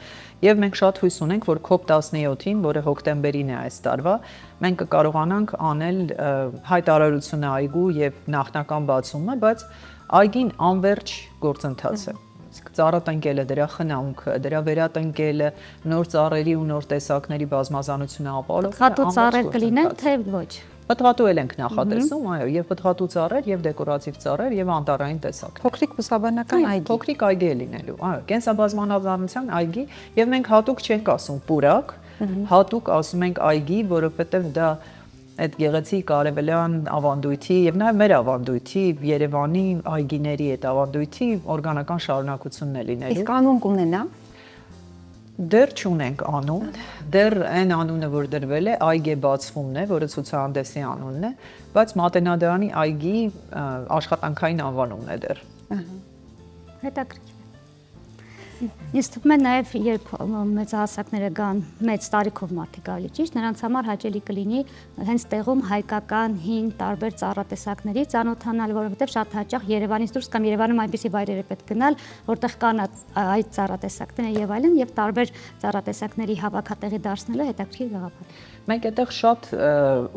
Speaker 6: եւ մենք շատ հույս ունենք, որ COP17-ին, որը հոկտեմբերին է այս տարվա, մենք կկարողանանք անել հայտարարությունը այգու եւ նախնական բացումը, բայց այգին անverջ գործընթաց է։ Ծառատնկելը, դրա խնամքը, դրա վերատնկելը, նոր ծառերի ու նոր տեսակների բազմազանությունը ապահովելը։
Speaker 3: Խատու ծառեր կլինեն, թե ոչ։
Speaker 6: Պտղատու էլ ենք նախատեսում, այո, եւ պտղատու ծառեր, եւ դեկորատիվ ծառեր, եւ անտառային տեսակ։
Speaker 2: Փոքրիկ բուսաբանական այգի։
Speaker 6: Փոքրիկ այգի է լինելու, այո, կենսաբազմազանության այգի, եւ մենք հատուկ չենք ասում պուրակ, հատուկ ասում ենք այգի, որովհետեւ դա այդ գեղեցիկ արևելյան ավանդույթի եւ նաեւ մեր ավանդույթի Երևանի այգիների այդ ավանդույթի օրգանական շարունակությունն է լինելու։
Speaker 2: Իսկ անուն կունենա։
Speaker 6: Դեռ չունենք անուն, դեռ այն անունը, որ դրվել է, այգի բացվումն է, որը ցուցահանդեսի անունն է, բայց մատենադարանի այգի աշխատանքային անվանումն է դեռ։
Speaker 3: Հետաքրքիր։ Ինձ թվում է նաև երբ մեծահասակները գան մեծ տարիքով մարդիկ ավելի ճիշտ, նրանց համար հաճելի կլինի հենց տեղում հայկական հին տարբեր ծառատեսակների ծանոթանալ, որովհետև շատ հաճախ Երևանից դուրս կամ Երևանում այնպիսի վայրեր է պետք գնալ, որտեղ կան այդ ծառատեսակները եւ այլն, եւ տարբեր ծառատեսակների հավաքատեղի դարձնելը հետաքրքիր գաղափար է։
Speaker 6: Մենք այդտեղ շատ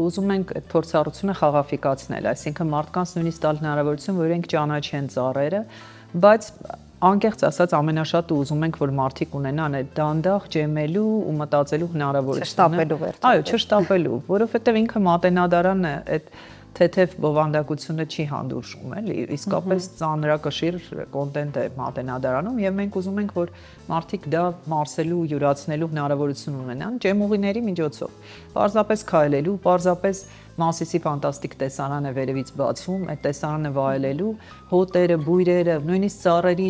Speaker 6: ուզում ենք այդ փորձառությունը խաղաֆիկացնել, այսինքն մարդկանց նույնիսկ տալ հնարավորություն, որ իրենք ճանաչեն ծառերը, բայց անկեղծ ասած ամենաշատը ուզում ենք, որ մարդիկ ունենան այդ դանդաղ ջեմելու ու մտածելու հնարավորությունը։
Speaker 2: Չշտապելու վերջապես։
Speaker 6: Այո, չշտապելու, որովհետև ինքը մատենադարանը այդ թեթև բովանդակությունը չի հանդուրժում, էլի, իսկապես ծանրակշիռ կոնտենտ է մատենադարանում եւ մենք ուզում ենք, որ մարդիկ դա մարսելու, յուրացնելու հնարավորություն ունենան ջեմուղիների միջոցով։ Պարզապես քայլելու, պարզապես Մասիսի ֆանտաստիկ տեսարան է վերևից բացվում, այդ տեսարանը վայելելու, հոտերը, բույրերը, նույնիսկ ծառերի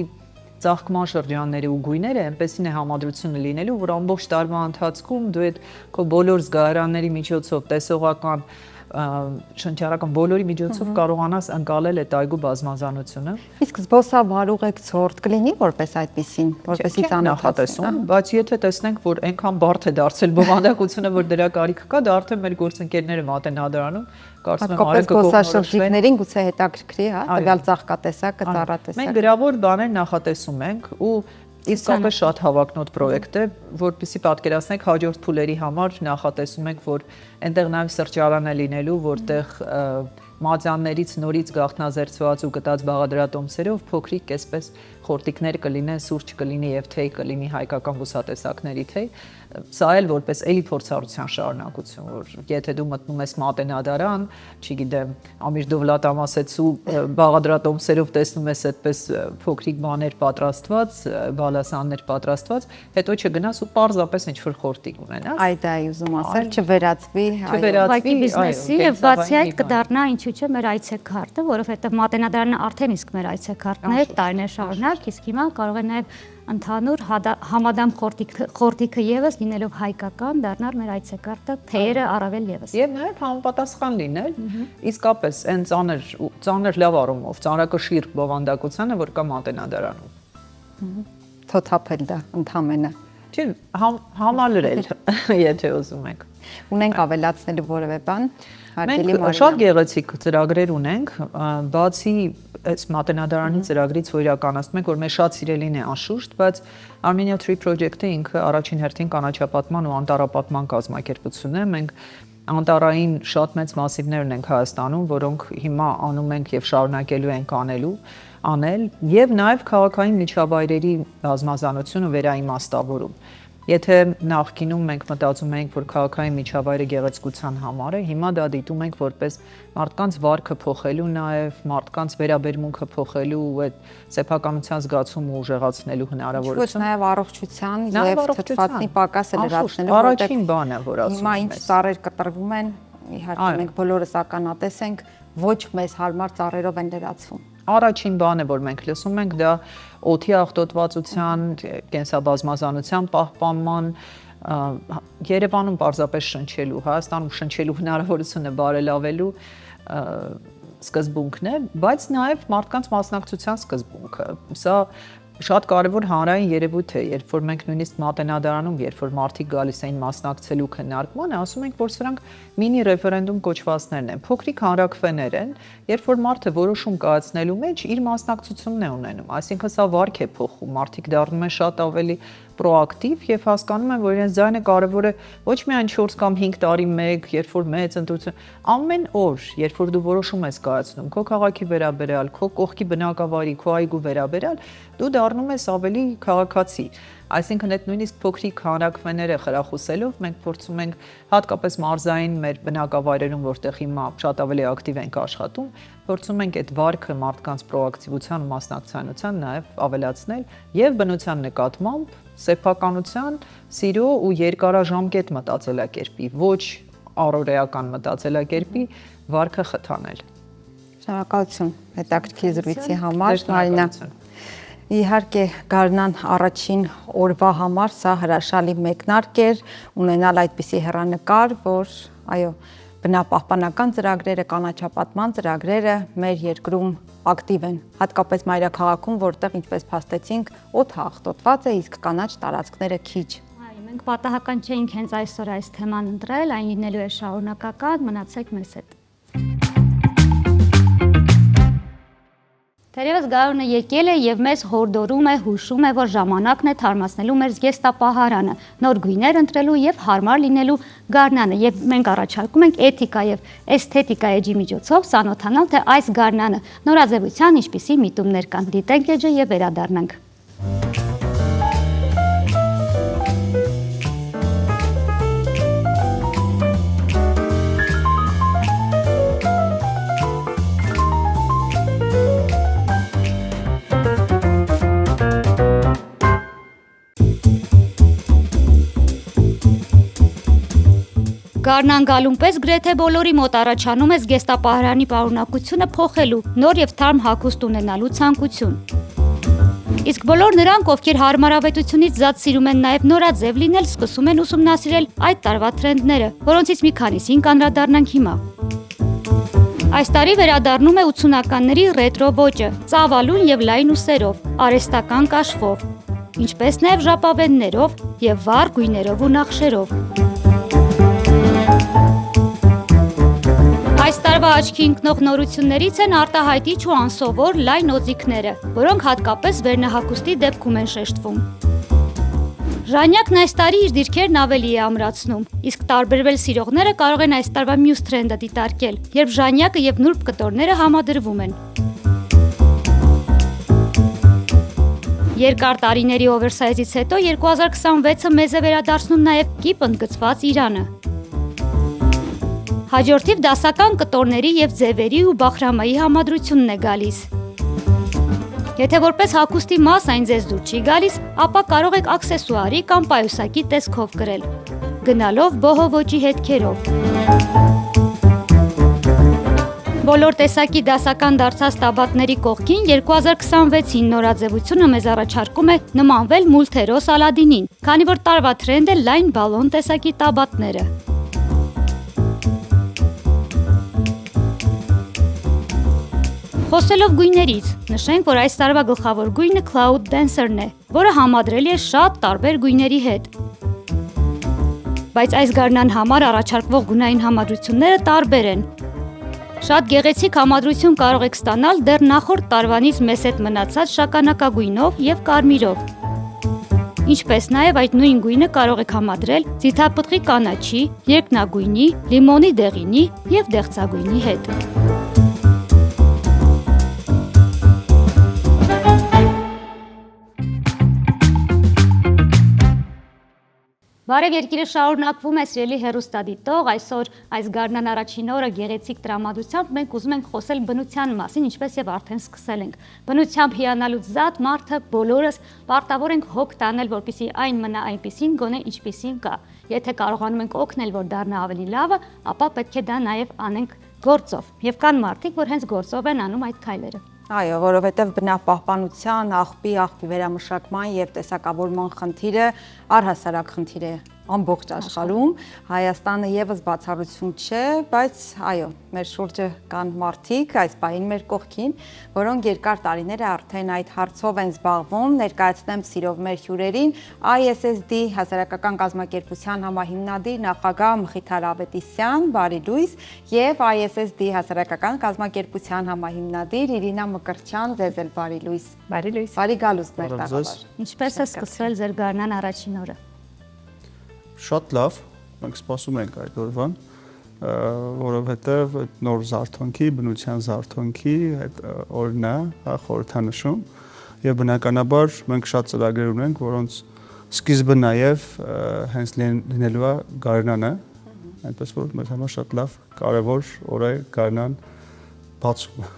Speaker 6: ծաղկման շրջանները ու գույները այնպեսին է համադրությունը լինելու, որ ամբողջ տարվա ընթացքում դու այդ քո բոլոր զգայարանների միջոցով տեսողական շնչառական բոլորի միջոցով կարողանաս ընկալել այդ այգու բազմազանությունը։
Speaker 2: Իսկ զբոսավարող եք ցորտ կլինի որպես այդպեսին, որպեսի
Speaker 6: նախատեսում, բայց եթե տեսնենք, որ այնքան բարդ է դարձել բովանդակությունը, որ դրա կարիքը կա, դա արդեն մեր գործընկերները մատենադարանում կարծում եմ արագ
Speaker 2: զբոսաշրջիկներին գուցե հետաքրքրի, հա, տվյալ ծաղկատեսակը, ծառատեսակը։
Speaker 6: Մենք գրավոր բաներ նախատեսում ենք ու իսկապես շատ հավակնոտ պրոյեկտ է, որպեսզի պատկերացնենք հաջորդ փուլերի համար նախատեսում ենք, որ այնտեղ նաև սրճարան է լինելու, որտեղ մածյաններից նորից գաղտնազերծված ու գտած բաղադրատոմսերով փոքրիկ այսպես խորտիկներ կլինեն, սուրճ կլինի եւ թեյ կլինի հայկական բուսատեսակների թեյ։ Սա էլ որպես էլի փորձառության շարունակություն, որ եթե դու մտնում ես մատենադարան, չգիտեմ, Ամիր Դովլատամասեցու բաղադրատոմսերով տեսնում ես այդպես փոքրիկ բաներ պատրաստված, բալասաններ պատրաստված, հետո չգնաս ու պարզապես ինչ-որ խորտիկ ունենաս։
Speaker 2: Այ դա ուզում ասել, չվերածվի,
Speaker 3: ուղղակի բիզնեսի եւ բացի այդ կդառնա ինչու՞ չէ մեր այցեքարտը, որովհետեւ մատենադարանը արդեն իսկ մեր այցեքարտն է տարիներ շարունակ, իսկ հիմա կարող է նաեւ ընդհանուր համադամ խորտիկը եւս լինելով հայկական դառնալ մեր այցեքարտը, թեյերը առավել եւս։
Speaker 6: Եվ նաեւ համապատասխան լինել, իսկապես այն ծանր լավ առումով, ծանրակշիռ բովանդակությանը, որ կա մատենադարանում։
Speaker 2: Թոթափել դա ընդհանրապես։
Speaker 6: Չէ, համալրել, եթե ուզում եք։
Speaker 2: Ունենք ավելացնելու որևէ բան։ Հարգելի
Speaker 6: Մենք
Speaker 2: Մարինա։
Speaker 6: շատ գեղեցիկ ծրագրեր ունենք, բացի այս մատենադարանի ծրագրից, որ իրականացնում ենք, որ մեր շատ սիրելին է անշուշտ, բայց Armenia 3 Project-ը ինքը առաջին հերթին կանաչապատման ու անտառապատման կազմակերպություն է։ Մենք անտառային շատ մեծ մասիվներ ունենք Հայաստանում, որոնք հիմա անում ենք եւ շարունակելու ենք անել, եւ նաեւ քաղաքային միջավայրերի բազմազանություն ու վերաիմաստավորում։ Եթե նախկինում մենք մտածում էինք, որ քաղաքային միջավայրը գեղեցկության համար է, հիմա դա դիտում ենք որպես մարդկանց վարքը փոխելու, նաև մարդկանց վերաբերմունքը փոխելու ու այդ սեփականության զգացումը ուժեղացնելու հնարավորություն։
Speaker 2: Ոչ նաև առողջության եւ թթվածնի պակասը լրացնելու,
Speaker 6: առաջին բանը, որ ասում
Speaker 2: հիմա ինչ ծառեր կտրվում են, իհարկե մենք բոլորս ականատես ենք, ոչ մեզ հարմար ծառերով են լրացվում։
Speaker 6: Առաջին բանը, որ մենք լսում ենք, դա օդի աղտոտվածության, կենսաբազմազանության պահպանման, Երևանում պարզապես շնչելու, Հայաստանում շնչելու հնարավորությունը բարելավելու սկզբունքն է, բայց նաև մարդկանց մասնակցության սկզբունքը։ Սա շատ կարևոր հանրային երևույթ է, երբ որ մենք նույնիսկ մատենադարանում, երբ որ մարդիկ գալիս էին մասնակցելու քննարկմանը, ասում ենք, որ սրանք մինի ռեֆերենդում կոչվածներն են, փոքրիկ հանրաքվեներ են, երբ որ մարդը որոշում կայացնելու մեջ իր մասնակցությունն է ունենում, այսինքն սա վարք է փոխում, մարդիկ դառնում են շատ ավելի պրոակտիվ եւ հասկանում են, որ իրենց ձայնը կարևոր է ոչ միայն 4 կամ 5 տարի մեկ, երբ որ մեծ ընտրություն, ամեն օր, երբ որ դու որոշում ես կայացնում, քո քաղաքի վերաբերյալ, քո կողքի բնակավայրի, քո այգու վերաբերյալ, դու դառնում ես ավելի քաղաքացի։ Այսինքն այդ նույնիսկ փոքրիկ հանրաքվեները խրախուսելով մենք փորձում ենք հատկապես մարզային մեր բնակավայրերում, որտեղ հիմա շատ ավելի ակտիվ ենք աշխատում, փորձում ենք այդ վարքը մարդկանց պրոակտիվության ու մասնակցության նաև ավելացնել եւ բնության նկատմամբ սեփականության, սիրո ու երկարաժամկետ մտածելակերպի, ոչ առօրեական մտածելակերպի վարքը խթանել։
Speaker 2: Շնորհակալություն հետաքրքիր զրույցի համար, Մարինա։ Իհարկե Գարնան առաջին օրվա համար սա հրաշալի մեկնարկ էր ունենալ այդպիսի հեռանկար, որ այո, բնապահպանական ծրագրերը, կանաչապատման ծրագրերը մեր երկրում ակտիվ են, հատկապես մայրաքաղաքում, որտեղ ինչպես փաստեցինք, օդը աղտոտված է, իսկ կանաչ տարածքները քիչ։
Speaker 3: Մենք պատահական չէինք հենց այսօր այս թեման ընտրել, այն լինելու է շարունակական, մնացեք մեզ հետ։ Թերևս Գարունը եկել է եւ մեզ հորդորում է, հուշում է, որ ժամանակն է թարմացնելու մեր զգեստապահարանը, նոր գույներ ընտրելու եւ հարմար լինելու գարնանը, եւ մենք առաջարկում ենք էթիկա եւ էսթետիկա էջի միջոցով ծանոթանալ, թե այս գարնանը նորաձևության ինչպիսի միտումներ կան։ Դիտենք էջը եւ վերադառնանք։ Գարնան գալուն պես գրեթե բոլորի մոտ առաջանում է զգեստապահարանի պարունակությունը փոխելու, նոր եւ թարմ հագուստ ունենալու ցանկություն։ Իսկ բոլոր նրանք, ովքեր հարմարավետությունից զատ սիրում են նաեւ նորաձև լինել, սկսում են ուսումնասիրել այդ տարվա թրենդները, որոնցից մի քանիսին կանդրադառնանք հիմա։ Այս տարի վերադառնում է 80-ականների ռետրո ոճը, ծավալուն եւ լայն ուսերով, արհեստական կաշվով, ինչպես նաեւ ժապավեններով եւ վառ գույներով ու նախշերով։ Այս տարվա աչքի ընկնող նորություններից են արտահայտիչ ու անսովոր լայն օձիքները, որոնք հատկապես վերնահագուստի դեպքում են շեշտվում։ Ժանյակն այս տարի իր դիրքերն ավելի է ամրացնում, իսկ տարբերվել սիրողները կարող են այս տարվա մյուս թրենդը դիտարկել, երբ ժանյակը եւ նուրբ կտորները համադրվում են։ Երկար տարիների օվերսայզից հետո 2026-ը մեզ է վերադարձնում նաեւ կիպ ընդգծված Իրանը։ Հաջորդիվ դասական կտորների եւ ձևերի ու բախրամայի համադրությունն է գալիս։ Եթե որպես հագուստի մաս այն ձեզ դուր չի գալիս, ապա կարող եք աքսեսուարի կամ պայուսակի տեսքով կրել, գնալով բոհո ոճի հետքերով։ Բոլոր տեսակի դասական դարձած տաբատների կողքին 2026-ին նորաձևությունը մեզ առաջարկում է նմանվել Մուլթերոս Ալադինին, քանի որ տարվա թրենդ է լայն բալոն տեսակի տաբատները։ Խոսելով գույներից, նշենք, որ այս տարվա գլխավոր գույնը Cloud Dancer-ն է, որը համադրելի է շատ տարբեր գույների հետ։ Բայց այս գարնան համար առաջարկվող գունային համադրությունները տարբեր են։ Շատ գեղեցիկ համադրություն կարող եք ստանալ դեռ նախորդ տարվանից մեզ հետ մնացած շագանակագույնով եւ կարմիրով։ Ինչպես նաև այդ նույն գույնը կարող եք համադրել ձիթապտղի կանաչի, երկնագույնի, լիմոնի դեղինի եւ դեղցագույնի հետ։ Բարև երկիրը շարունակվում է սիրելի հեռուստադիտող, այսօր այս գարնան առաջին օրը գեղեցիկ տրամադրությամբ մենք ուզում ենք խոսել բնության մասին, ինչպես եւ արդեն սկսել ենք։ Բնությամբ հիանալուց զատ մարդը բոլորս պարտավոր ենք հոգ տանել, որպեսզի այն մնա այնպիսին, գոնե ինչպիսին կա։ Եթե կարողանում ենք օգնել, որ դառնա ավելի լավը, ապա պետք է դա նաեւ անենք գործով։ Եվ կան մարդիկ, որ հենց գործով են անում այդ քայլերը։
Speaker 2: Այո, որովհետև բնապահպանության, աղբի վերամշակման եւ տեսակավորման խնդիրը առհասարակ խնդիր է ամբողջ աշխարհում։ Հայաստանը եւս բացառություն չէ, բայց այո, մեր շուրջը կան մարդիկ, այս պահին մեր կողքին, որոնք երկար տարիներ արդեն այդ հարցով են զբաղվում։ Ներկայացնեմ սիրով մեր հյուրերին ISSD հասարակական կազմակերպության համահիմնադիր նախագահ Մխիթար Ավետիսյան, բարի լույս, եւ ISSD հասարակական կազմակերպության համահիմնադիր Իրինա Մկրտչյան, ձեզ էլ բարի լույս։
Speaker 6: Բարի լույս։
Speaker 2: Բարի գալուստ մեր տաղավար։
Speaker 3: Ինչպես է սկսվել ձեր գարնան առաջին օրը։
Speaker 7: Շատ լավ, մենք սպասում ենք այդ օրվան, որովհետև այդ նոր զարթոնքի, բնության զարթոնքի այդ օրն է, խորհրդանշում, եւ բնականաբար մենք շատ ծրագրեր ունենք, որոնց սկիզբը նաեւ հենց լինելու է գարնանը, այնպես որ մեզ համար շատ լավ, կարևոր օր է գարնան բացումը։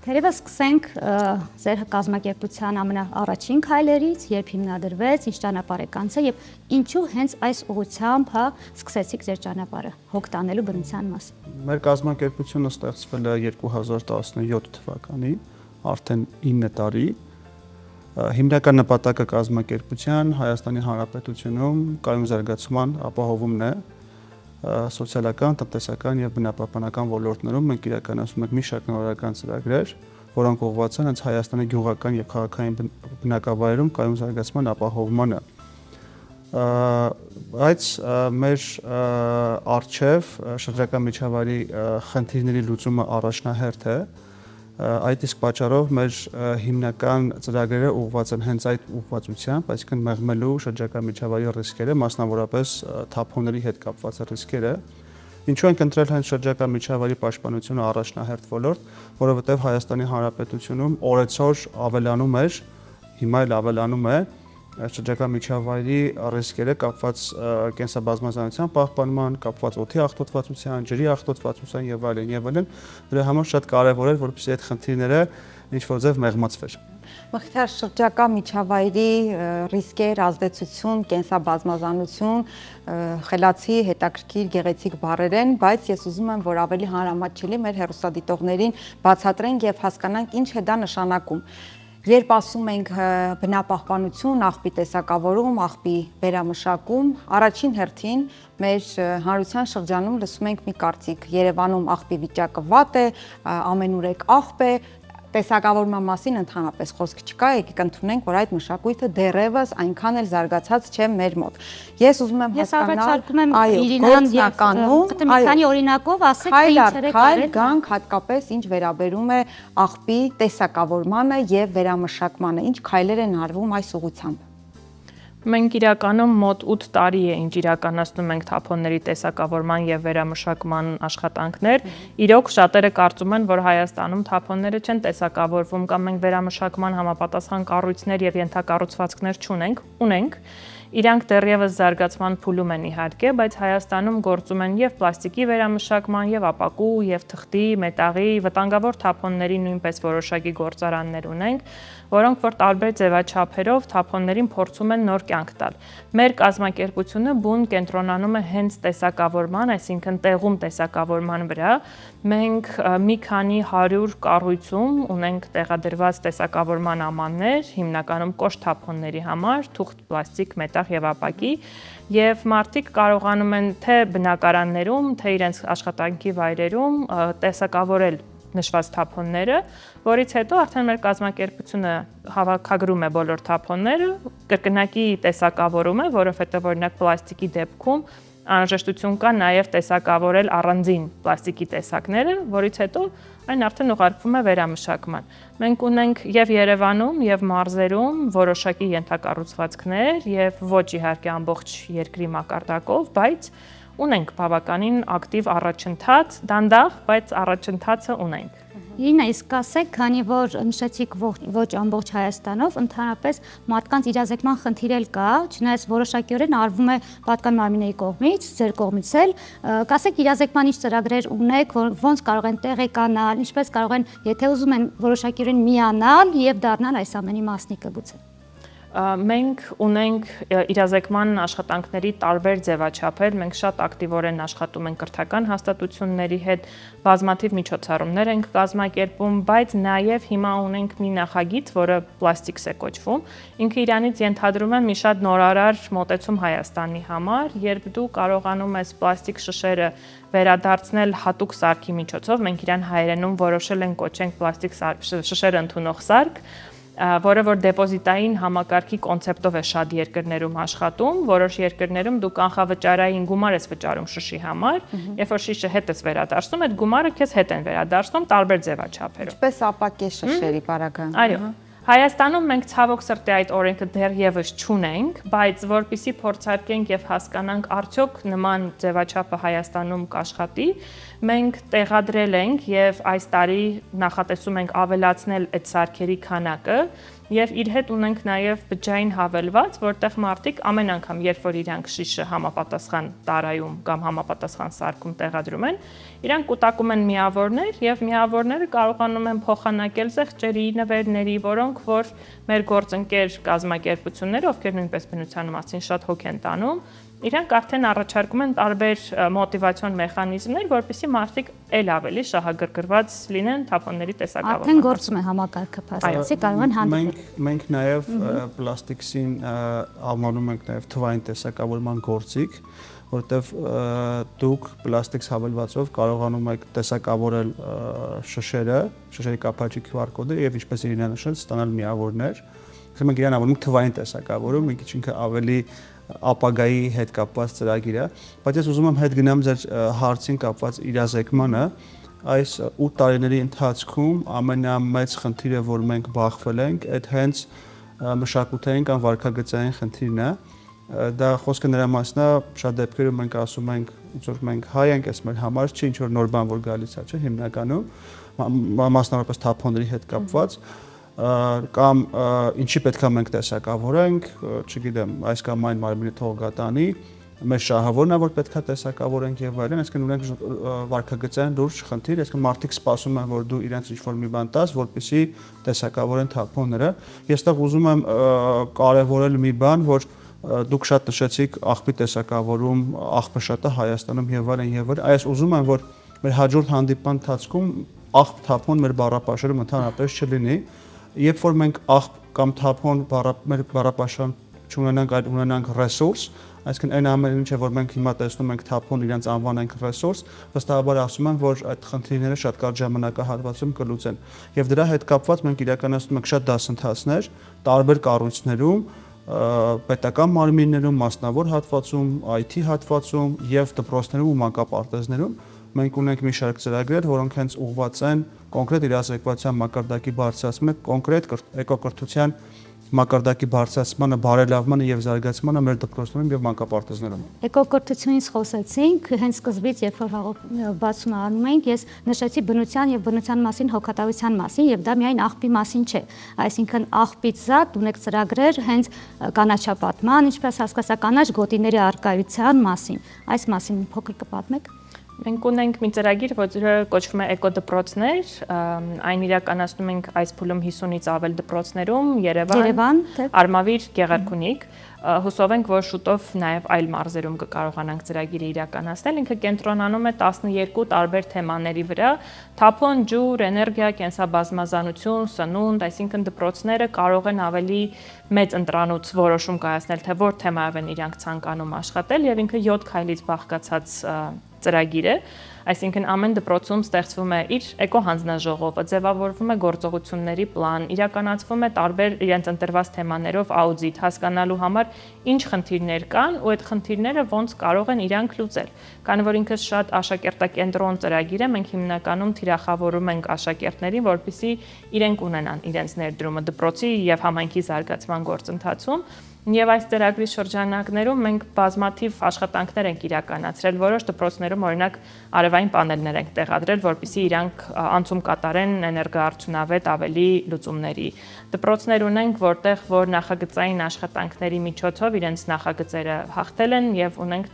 Speaker 3: Թերևս սկսենք ձեր կազմակերպության ամենաառաջին քայլերից, երբ հիմնադրվեց, ինչ ճանապարհ եք անցել եւ ինչու հենց այս ուղղությամբ սկսեցիք ձեր ճանապարհը հոգ տանելու բնության մասին։
Speaker 7: Մեր կազմակերպությունը ստեղծվել է 2017 թվականին, արդեն 9 տարի։ Հիմնական նպատակը կազմակերպության Հայաստանի Հանրապետությունում կայուն զարգացման ապահովումն է, սոցիալական, տնտեսական եւ բնապահպանական ոլորտներում մենք իրականացնում ենք մի շարք նորարարական ծրագրեր, որոնք ուղղված են հենց Հայաստանի գյուղական եւ քաղաքային բնակավայրերում կայուն զարգացման ապահովմանը։ Բայց մեր արժեվ շրջակա միջավայրի խնդիրների լուծումը առաջնահերթ է։ Այդ իսկ պատճառով մեր հիմնական ծրագրերը ուղղված են հենց այդ ուղղվածությամբ, այսինքն մեղմելու շրջակա միջավայրի ռիսկերը, մասնավորապես թափոնների հետ կապված ռիսկերը։ Ինչու ենք ընտրել հենց շրջակա միջավայրի պաշտպանությունը առաջնահերթ ոլորտ, որովհետև Հայաստանի Հանրապետությունում օրեցօր ավելանում էր, հիմա էլ ավելանում է շրջակա միջավայրի ռիսկերը կապված կենսաբազմազանության պահպանման, կապված օդի աղտոտվածության, ջրի աղտոտվածության եւ այլն եւ այլն, դրա համար շատ կարեւոր է, որպեսզի այդ խնդիրները ինչ-որ ձև մեղմացվեր։
Speaker 2: Մխիթար, շրջակա միջավայրի ռիսկեր, ազդեցություն, կենսաբազմազանություն, խելացի, հետաքրքիր, գեղեցիկ բառեր են, բայց ես ուզում եմ, որ ավելի հանրամատչելի մեր հեռուստադիտողներին բացատրենք եւ հասկանանք ինչ է դա նշանակում։ Երբ ասում ենք բնապահպանություն, աղբի տեսակավորում, աղբի վերամշակում, առաջին հերթին մեր հանրության շրջանում լսում ենք մի կարծիք. Երևանում աղբի վիճակը վատ է, ամենուրեք աղբ է, տեսակավորման մասին ընդհանրապես խոսք չկա, եկեք ընդունենք, որ այդ մշակույթը դեռևս այնքան էլ զարգացած չէ մեր մոտ։ Ես ուզում եմ հասկանալ,
Speaker 3: գործնականում, մի քանի օրինակով ասեք, թե ինչեր եք արել,
Speaker 2: գանք հատկապես ինչ վերաբերում է աղբի տեսակավորմանը եւ վերամշակմանը, ինչ քայլեր են արվում այս ուղղությամբ։
Speaker 8: Մենք իրականում մոտ 8 տարի է ինչ իրականացնում ենք թափոնների տեսակավորման եւ վերամշակման աշխատանքներ։ Իրոք շատերը կարծում են, որ Հայաստանում թափոնները չեն տեսակավորվում կամ մենք վերամշակման համապատասխան կառույցներ եւ ենթակառուցվածքներ չունենք, ունենք։ Իրանք դեռևս զարգացման փուլում են իհարկե, բայց Հայաստանում գործում են եւ պլաստիկի վերամշակման, եւ ապակու, եւ թղթի, մետաղի, վտանգավոր թափոնների նույնպես որոշակի գործարաններ ունենք, որոնք որ տարբեր ձևաչափերով թափոններին փորձում են նոր կյանք տալ։ Մեր կազմակերպությունը բուն կենտրոնանում է հենց տեսակավորման, այսինքն տեղում տեսակավորման վրա։ Մենք մի քանի 100 կառույցում ունենք տեղադրված տեսակավորման ամաններ, հիմնականում կոշտ թափոնների համար, թուղթ, պլաստիկ, մետաղ եւ ապակի, եւ մարդիկ կարողանում են թե բնակարաններում, թե իրենց աշխատանքի վայրերում տեսակավորել նշված թափոնները, որից հետո արդեն մեր կազմակերպությունը հավաքագրում է բոլոր թափոնները, կրկնակի տեսակավորում է, որովհետև օրինակ պլաստիկի դեպքում անհրաժեշտություն կա նաև տեսակավորել առանձին պլաստիկի տեսակները, որից հետո այն արդեն ուղարկվում է վերամշակման։ Մենք ունենք եւ Երևանում, եւ մարզերում որոշակի ենթակառուցվածքներ եւ ոչ իհարկե ամբողջ երկրի մակարդակով, բայց ունենք բավականին ակտիվ առաջընթաց, դանդաղ, բայց առաջընթացը ունենք։
Speaker 3: Իրինա, իսկ ասեք, քանի որ նշեցիք ոչ ամբողջ Հայաստանով, ընդհանրապես մարդկանց իրազեկման խնդիր էլ կա, չնայած որոշակիորեն արվում է պատկան մարմինների կողմից, ձեր կողմից էլ, կասեք իրազեկման ինչ ծրագրեր ունեք, ոնց կարող են տեղեկանալ, ինչպես կարող են, եթե ուզում են որոշակիորեն միանալ եւ դառնալ այս ամենի մասնիկը գուցե։
Speaker 8: Մենք ունենք իրազեկման աշխատանքների տարբեր ձևաչափեր, մենք շատ ակտիվորեն աշխատում ենք կրթական հաստատությունների հետ, բազմաթիվ միջոցառումներ ենք կազմակերպում, բայց նաև հիմա ունենք մի նախագիծ, որը Plastics է կոչվում, ինքը իրանից ենթադրում է մի շատ նորարար մոտեցում Հայաստանի համար, երբ դու կարողանում ես պլաստիկ շշերը վերադարձնել հատուկ սարքի միջոցով, մենք իրան հայերենում որոշել ենք կոչենք պլաստիկ շշերը ընդունող սարք, որը որ դեպոզիտային համակարգի կոնցեպտով է շատ երկրներում աշխատում, որոշ երկրներում դու կանխավճարային գումար ես վճարում շշի համար, երբ որ շիշը հետ ես վերադարձնում, այդ գումարը քեզ հետ են վերադարձնում տարբեր ձևաչափերով։
Speaker 2: Ինչպես ապակե շշերի պարագան։
Speaker 8: Այո։ Հայաստանում մենք ցավոք սրտի այդ օրենքը դեռևս չունենք, բայց որpիսի փորձարկենք եւ հասկանանք արդյոք նման ձևաչափը Հայաստանում կաշխատի, մենք տեղադրել ենք եւ այս տարի նախատեսում ենք ավելացնել այդ սարքերի քանակը եւ իր հետ ունենք նաեւ բջջային հավելված, որտեղ մարդիկ ամեն անգամ, երբ որ իրանք շիշը համապատասխան տարայում կամ համապատասխան սարքում տեղադրում են, իրանք կուտակում են միավորներ եւ միավորները կարողանում են փոխանակել զեղչերի, նվերների, որոնք որ մեր գործընկեր կազմակերպությունները, ովքեր նույնպես բնության մասին շատ հոգ են տանում, իրանք արդեն առաջարկում են տարբեր մոտիվացիոն մեխանիզմներ, որպեսզի մարդիկ ել ավելի շահագրգռված լինեն թափոնների տեսակավորման։
Speaker 3: Արդեն գործում է համակարգը, փաստացի կարող են հանդիպել։
Speaker 7: Մենք նաև պլաստիկսին անվանում ենք նաև թվային տեսակավորման գործիք, որտեղ դուք պլաստիկս հավելվածով կարողանում եք տեսակավորել շշերի կապաճի QR կոդը եւ ինչպես իրենա նշել, ստանալ միավորներ։ Մենք իրան անվանում ենք թվային տեսակավորում, մի քիչ ինքը ավելի ապագայի հետ կապված ծրագիր է, բայց ես ուզում եմ հետ գնամ ձեր հարցին կապված իրազեկմանը, այս 8 տարիների ընթացքում ամենամեծ խնդիրը, որ մենք բախվել ենք, այդ հենց մշակութային կամ վարքագծային խնդիրն է, դա խոսքը նրա մասն է, շատ դեպքերում մենք ասում ենք, ոնց որ մենք հայ ենք, այս մեր համար չի ինչ որ նոր բան որ գալիս է, չէ՞, հիմնականում մասնավորապես թափոնների հետ կապված կամ ինչի պետքա մենք տեսակավորենք, չգիտեմ, այս կամ այն մարմինը թող գտանի, մեր շահավորն է որ պետքա տեսակավորենք եւ այլն, այսինքն ունենք վարքագծային լուրջ խնդիր, այսինքն մարդիկ սպասում են որ դու իրենց ինչ-որ մի բան տաս, որպեսզի տեսակավորեն թափոնները։ Ես այդտեղ ուզում եմ կարևորել մի բան, որ դուք շատ նշեցիք աղբի տեսակավորում, աղբը շատ է Հայաստանում եւ այլն եւ այլն։ Այս ուզում եմ որ մեր հաջորդ հանդիպման ընթացքում աղբ թափոն մեր բառապաշարում ընդհանրապես չլինի։ Երբ որ մենք աղբ կամ թափոն մեր բառապաշարում չունենանք, այլ ունենանք ռեսուրս, այսինքն այն ամենը ինչ է որ մենք հիմա տեսնում ենք թափոն իրենց անվանենք ռեսուրս, վստահաբար ասում եմ որ այդ խնդիրները շատ կարճ ժամանակահատվածում կլուծեն։ Եվ դրա հետ կապված մենք իրականացնում ենք շատ դասընթացներ տարբեր կառույցներում, պետական մարմիններում, մասնավոր հատվածում, IT հատվածում եւ դպրոցներում ու մանկապարտեզներում մենք ունենք մի շարք ծրագրեր, որոնք հենց ուղղված են կոնկրետ իրազեկվածության մակարդակի բարձրացմանը, կոնկրետ էկոկրթության մակարդակի բարձրացմանը, բարելավմանը եւ զարգացմանը մեր դպրոցներում եւ մանկապարտեզներում։
Speaker 3: Էկոկրթությունից խոսեցինք, հենց սկզբից, երբ որ բացումը անում ենք, ես նշեցի բնության եւ բնության մասին հոգատավության մասին եւ դա միայն աղբի մասին չէ։ Այսինքն աղբից զատ ունեք ծրագրեր հենց կանաչապատման, ինչպես հասկացա կանաչ գոտիների առկայության մասին։ Այս մասին փոքր կպատմեք։
Speaker 8: Մենք ունենք մի ծրագիր, որը կոչվում է էկոդպրոցներ, այն իրականացնում ենք այս փուլում 50-ից ավել դպրոցներում, Երևան, Արմավիր, Գեղարքունիք, հուսով ենք, որ շուտով նաև այլ մարզերում կկարողանանք ծրագիրը իրականացնել, ինքը կենտրոնանում է 12 տարբեր թեմաների վրա, թափոն, ջուր, էներգիա, կենսաբազմազանություն, սնունդ, այսինքն դպրոցները կարող են ավելի մեծ ընտրանոց որոշում կայացնել, թե որ թեմայով են իրանք ցանկանում աշխատել եւ ինքը 7 քայլից բաղկացած ծրագիր է, այսինքն ամեն դպրոցում ստեղծվում է իր էկոհանձնաժողովը, ձևավորվում է գործողությունների պլան, իրականացվում է տարբեր իրենց ընտրված թեմաներով աուդիտ, հասկանալու համար ինչ խնդիրներ կան ու այդ խնդիրները ոնց կարող են իրանք լուծել։ Քանի որ ինքը շատ աշակերտակենտրոն ծրագիր է, մենք հիմնականում թիրախավորում ենք աշակերտներին, որպեսզի իրենք ունենան իրենց ներդրումը դպրոցի եւ համայնքի զարգացման գործընթացում։ Եվ այս ծրագրի շրջանակներում մենք բազմաթիվ աշխատանքներ ենք իրականացրել, որոշ դպրոցներում օրինակ արևային պանելներ ենք տեղադրել, որպեսզի իրանք անցում կատարեն էներգոարդյունավետ ավելի լուծումների։ Դպրոցներ ունենք, որ նախագծային աշխատանքների միջոցով իրենց նախագծերը հաղթել են եւ ունենք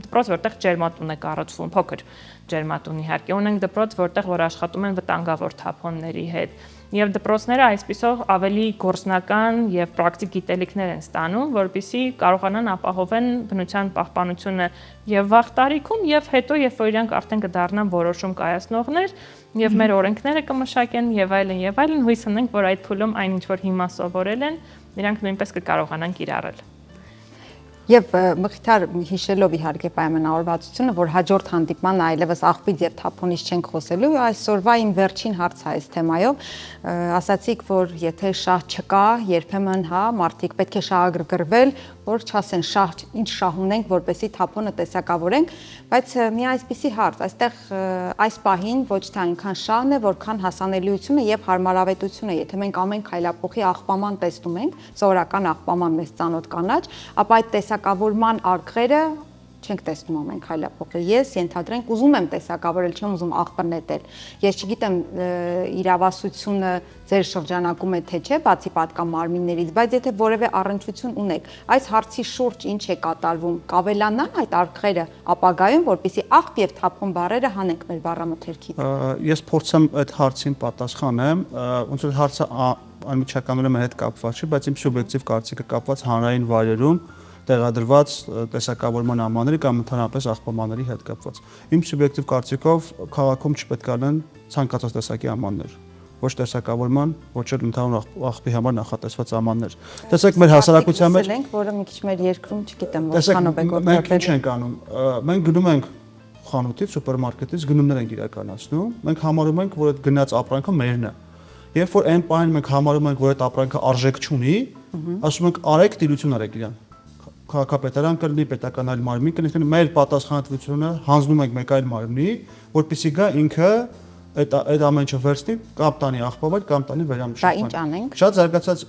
Speaker 8: դպրոց, որտեղ ջերմատուն է կառուցվում, փոքր ջերմատուն իհարկե, ունենք դպրոց, որտեղ որ աշխատում են վտանգավոր թափոնների հետ։ Եվ դպրոցները այսպիսով ավելի գործնական եւ պրակտիկ գիտելիքներ են ստանում, որպեսզի կարողանան ապահովեն բնության պահպանությունը եւ վաղ տարիքում եւ հետո, երբ որ իրանք արդեն կդառնան որոշում կայացնողներ եւ մեր օրենքները կմշակեն եւ այլն, հույս ունենք, որ այդ փուլում այն ինչ որ հիմա սովորել են, իրանք նույնպես կկարողանան կիրառել։
Speaker 2: Եվ մխիթար հիշելով իհարկե պայմանավորվածությունը, որ հաջորդ հանդիպման այլևս աղբից եւ թափոնից չենք խոսելու, այսօրվա իմ վերջին հարցը այս թեմայով, ասացիք, որ եթե շահ չկա, երբեմն մարդիկ պետք է շահագրգռվել, որ չասեն շահ, ինչ շահ ունենք, որպեսզի թափոնը տեսակավորենք, բայց մի այսպիսի հարց, այստեղ այս պահին ոչ թե այնքան շահն է, որքան հասանելիությունը եւ հարմարավետությունը, եթե մենք ամեն քայլափոխի աղբաման տեսնում ենք, սովորական աղբաման մեծ ծանոթ կանաչ, ապա այդ տեսակավորման արկղերը չենք տեսնում ամեն քայլափոխի։ Ես ենթադրենք ուզում եմ տեսակավորել, չեմ ուզում աղբը նետել։ Ես չգիտեմ իրավասությունը ձեր շրջանակում է թե չէ, բացի պատկամարմիններից, բայց եթե որևէ առնչություն ունեք, այս հարցի շուրջ ինչ է կատարվում, կավելանան այդ արկղերը ապագայում, որպեսզի աղբ եւ թափոն բառերը հանենք մեր բառամթերքից։
Speaker 7: Ես փորձեմ այդ հարցին պատասխանեմ, ոնց որ հարցը անմիջականորեն մեր հետ կապված չի, բայց իմ սուբյեկտիվ կարծիքը կապված հանրային վայրերում տեղադրված տեսակավորման ամանների կամ ընդհանրապես աղբամանների հետ կապված։ Իմ սուբյեկտիվ կարծիքով քաղաքում չպետք է լինեն ցանկացած տեսակի ամաններ, ոչ տեսակավորման, ոչ էլ ընդհանուր աղբի համար նախատեսված ամաններ։ Տեսեք մեր հասարակության մեջ,
Speaker 2: որը մի քիչ մեր երկրում, չգիտեմ, որքանով է գործարկվել։
Speaker 7: Մենք ինչ ենք անում։ Մենք գնում ենք խանութից, սուպերմարկետից գնումներ ենք իրականացնում։ Մենք համարում ենք, որ այդ գնած ապրանքը մերն է։ Երբ որ այն պահին մենք համարում ենք, որ այդ ապրանքը արժեք չունի, ասում ենք արեք տիրություն արեք իրան։ Քաղաքապետարան կլինի, պետական այլ մարմին կլինի, մեր պատասխանատվությունը հանձնում ենք մեկ այլ մարմնի, որպեսզի գա ինքը այդ ամեն ինչը վերցնի, կամ տանի աղբավայր, կամ տանի վերամշակման։
Speaker 2: Դա ինչ անենք։
Speaker 7: Շատ զարգացած,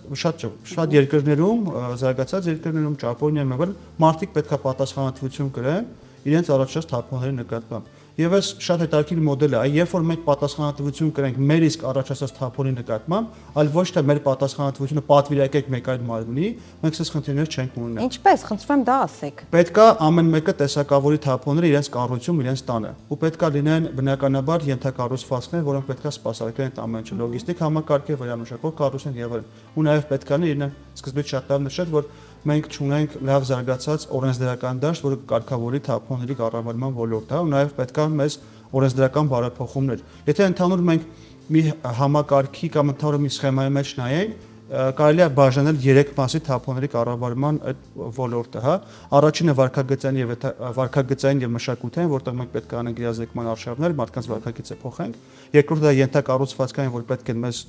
Speaker 7: շատ երկրներում, զարգացած երկրներում, Ճապոնիայում եւ այլն, մարդիկ պետքա պատասխանատվություն կրեն իրենց առաջած թափոնների նկատմամբ։ Եվ այս շատ հետաքրքիր մոդել է, երբ որ մենք պատասխանատվություն կրենք մեր իսկ առաջացած թափոնի նկատմամբ, այլ ոչ թե մեր պատասխանատվությունը պատվիրակենք մեկ այլ մարմնի, մենք այս խնդիրներ չենք ունենա։
Speaker 2: Ինչպես, խնդրում եմ դա ասեք։
Speaker 7: Պետքա ամեն մեկը տեսակավորի թափոնները իրենց կառուցում, իրենց տանը, ու պետքա լինեն բնականաբար ենթակառուցվածքներ, որոնք պետքա սպասարկեն այդ ամեն ինչը, լոգիստիկ համակարգեր, վերամշակող կառույցներ եւ այլն։ Ու նաեւ պետքա լինեն սկզբից շատ լավ նշել, որ մենք չունենք լավ զարգացած օրենսդրական դաշտ, որը կարգավորի թափոնների կառավարման ոլորտը, ու նաեւ պետքա մեզ օրենսդրական բարեփոխումներ։ Եթե ընդհանուր մենք մի համակարգի կամ ընդհանուր մի սխեմայի մեջ նայենք, կարելի է բաժանել 3 մասի թափոնների կառավարման այդ ոլորտը, հա։ Առաջինը վարքագծային եւ մշակութային, որտեղ մենք պետք է անենք իրազեկման արշավներ, մարդկանց վարքագիծը փոխենք։ Երկրորդը դա ենթակառուցվածքային, որ պետք է մեզ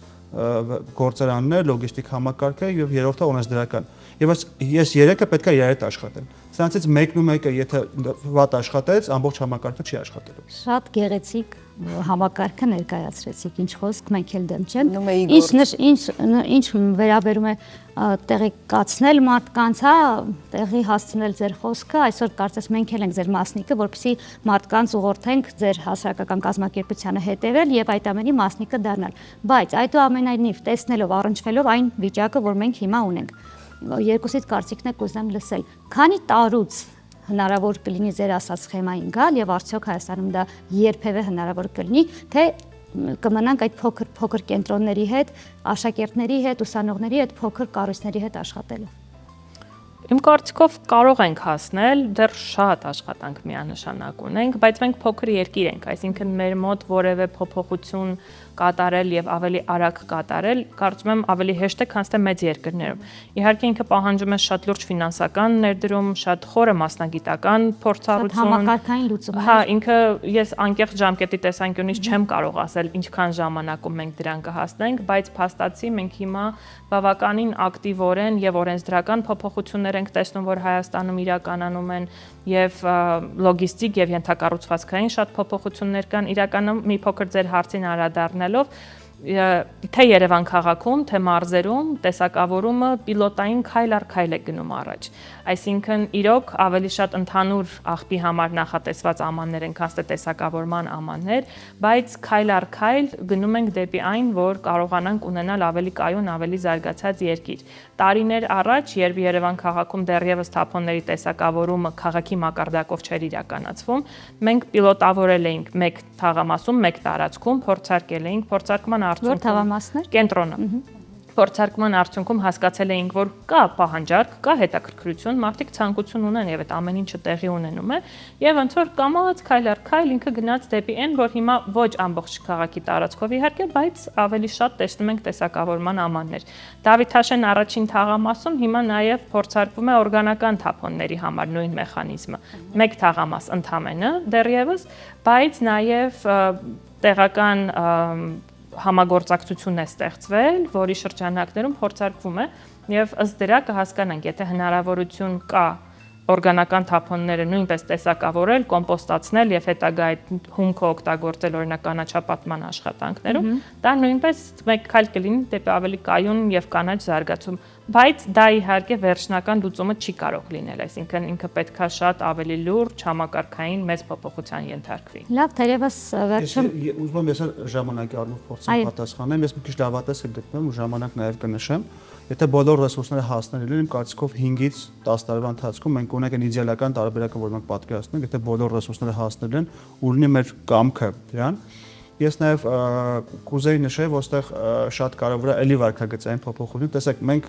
Speaker 7: գործարաններ, լոգիստիկ համակարգեր, եւ երրորդը օրենսդրական։ Եվ ես երեքը պետք է իրար հետ աշխատեն։ Սրանցից մեկն ու մեկը եթե վատ աշխատեց, ամբողջ համակարգը չի աշխատելու։
Speaker 3: Շատ գեղեցիկ համակարգը ներկայացրեցիք, ինչ խոսք, մենք էլ դեմ չենք։ Ինչ վերաբերում է տեղեկացնել մարդկանց, հա, տեղի հասցնել ձեր խոսքը, այսօր կարծես մենք էլ ենք ձեր մասնիկը, որպեսզի մարդկանց ուղղորդենք ձեր հասարակական կազմակերպությանը հետևել եւ այդ ամենի մասնիկը դառնալ։ Բայց այդուամենայնիվ տեսնելով, առնչվելով այն վիճակը, որ մենք հիմա ունենք, երկուսից կարծիքն է կուզեմ լսել։ Քանի տարուց հնարավոր կլինի ձեր ասած սխեմային գալ եւ արդյոք Հայաստանում դա երբևէ հնարավոր կլինի, թե կմնանք այդ փոքր կենտրոնների հետ, աշակերտների հետ, ուսանողների հետ, փոքր կառույցների հետ աշխատելով։
Speaker 8: Իմ կարծիքով կարող ենք հասնել, դեռ շատ աշխատանք միանշանակ ունենք, բայց մենք փոքր երկիր ենք, այսինքն մեր մոտ որևէ փոփոխություն կատարել եւ ավելի արագ կատարել, կարծում եմ ավելի հեշտ է, քան թե մեծ երկրներում։ Իհարկե ինքը պահանջում է շատ լուրջ ֆինանսական ներդրում, շատ խորը մասնագիտական փորձառություն,
Speaker 3: Համակարգային լուծում։
Speaker 8: Հա, ինքը ես անկեղծ ժամկետի տեսանկյունից չեմ կարող ասել ինչքան ժամանակում մենք դրան կհասնենք, բայց փաստացի մենք հիմա բավականին ակտիվորեն եւ օրենսդրական փոփոխություններ ենք տեսնում, որ Հայաստանում իրականանում են եւ լոգիստիկ եւ ենթակառուցվածքային շատ փոփոխություններ կան իրականում մի փոքր ձեր հարցին անդրադառնալով թե Երևան քաղաքում, թե մարզերում տեսակավորումը պիլոտային քայլ առ քայլ է գնում առաջ։ Այսինքն իրոք ավելի շատ ընդհանուր աղբի համար նախատեսված ամաններ են, քան թե տեսակավորման ամաններ, բայց քայլ առ քայլ գնում ենք դեպի այն, որ կարողանանք ունենալ ավելի կայուն, ավելի զարգացած երկիր։ Տարիներ առաջ, երբ Երևան քաղաքում դեռևս թափոնների տեսակավորումը քաղաքի մակարդակով չէր իրականացվում, մենք պիլոտավորել էինք մեկ թաղամասում, մեկ տարածքում, փորձարկել էինք, փորձարկման
Speaker 3: Որ թավամասներ։
Speaker 8: Կենտրոնը։ Փորձարկման արդյունքում հասկացել էինք, որ կա պահանջարկ, կա հետաքրքրություն, մարդիկ ցանկություն ունեն եւ այդ ամեն ինչը տեղի ունենում է, եւ ոնց որ կամաց քայլ առ քայլ ինքը գնաց դեպի այն, որ հիմա ոչ ամբողջ քաղաքի տարածքով իհարկե, բայց ավելի շատ տեսնում ենք տեսակավորման ամաններ։ Դավիթաշեն առաջին թաղամասում հիմա նաեւ փորձարկվում է օրգանական թափոնների համար նույն մեխանիզմը։ Մեկ թաղամաս ընդամենը դեռևս, բայց նաեւ տեղական համագործակցություն է ստեղծվել, որի շրջանակներում փորձարկվում է եւ ըստ դրա կհասկանանք, եթե հնարավորություն կա օրգանական թափոնները նույնպես տեսակավորել, կոմպոստացնել եւ հետագա այդ հումքը օգտագործել օրինակ կանաչապատման աշխատանքներում, դա նույնպես մեկ քայլ կլինի դեպի ավելի կայուն եւ կանաչ զարգացում, բայց դա իհարկե վերջնական լուծումը չի կարող լինել, այսինքն ինքը պետքա շատ ավելի լուրջ համակարգային մեծ փոփոխության ենթարկվի։
Speaker 3: Լավ, թերևս վերջում
Speaker 7: ուզում եմ ես ժամանակի առումով փորձեմ պատասխանեմ, ես մի քիչ լավատես եմ գտնում ու ժամանակ նաև կնշեմ։ Եթե բոլոր ռեսուրսները հասնելու են, իմ կարծիքով 5-ից 10 տարվա ընթացքում մենք ունենք այն իդեալական տարբերակը, որ մենք պատկերացնում ենք, եթե բոլոր ռեսուրսները հասնելու են, ու լինի մեր կամքը դրան։ Ես նաև կուզեի նշել, որ այստեղ շատ կարևոր է էլի վարքագծային փոփոխություն։ Տեսեք, մենք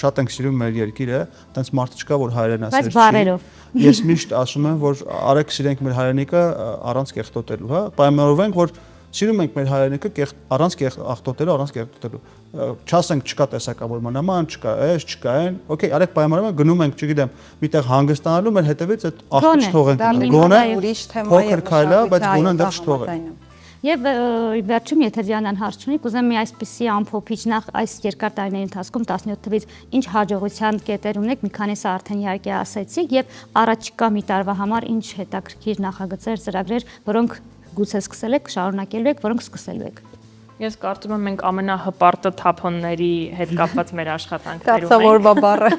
Speaker 7: շատ ենք սիրում մեր երկիրը, այտենց մարդ չկա, որ հայրենասեր չի։
Speaker 3: Բայց բառերով։
Speaker 7: Ես միշտ ասում եմ, որ արեք սիրենք մեր հայրենիքը առանց կեղտոտելու, հա։ Պայմանավորվենք, որ սիրում ենք մեր հայրենիքը առանց աղտոտելու, առանց կեղտոտելու։ Չասենք չկա տեսակավորման նման, չկա այս, չկա այն։ Okay, արեք պայմանավորվենք, գնում ենք, չգիտեմ, միտեղ հանգստանալու, մեր հետևից այդ աղտոտ չթողենք։ Գոնե
Speaker 2: ուրիշ թեմա է,
Speaker 7: փոքր քայլ է, բայց գոնե այնտեղ չթողենք։
Speaker 3: Եվ վերջում, եթե Դիանան հարց ունի, կուզեմ մի այսպիսի ամփոփիչ նախ այս երկար տարիների ընթացքում 17 թվից ինչ հաջողության կետեր ունեք, մի քանիսը արդեն իհարկե ասացիք, եւ առաջիկա մի տարվա համար ինչ հետաքրքիր նախագծեր, ծրագրեր, որոնք գուցե սկսել եք, շարունակելու եք, որոնք սկսելու եք։
Speaker 8: Ես կարծում եմ մենք ամենահպարտը թափոնների հետ կապված մեր աշխատանքներում ենք։
Speaker 2: Կացավորվա բառը։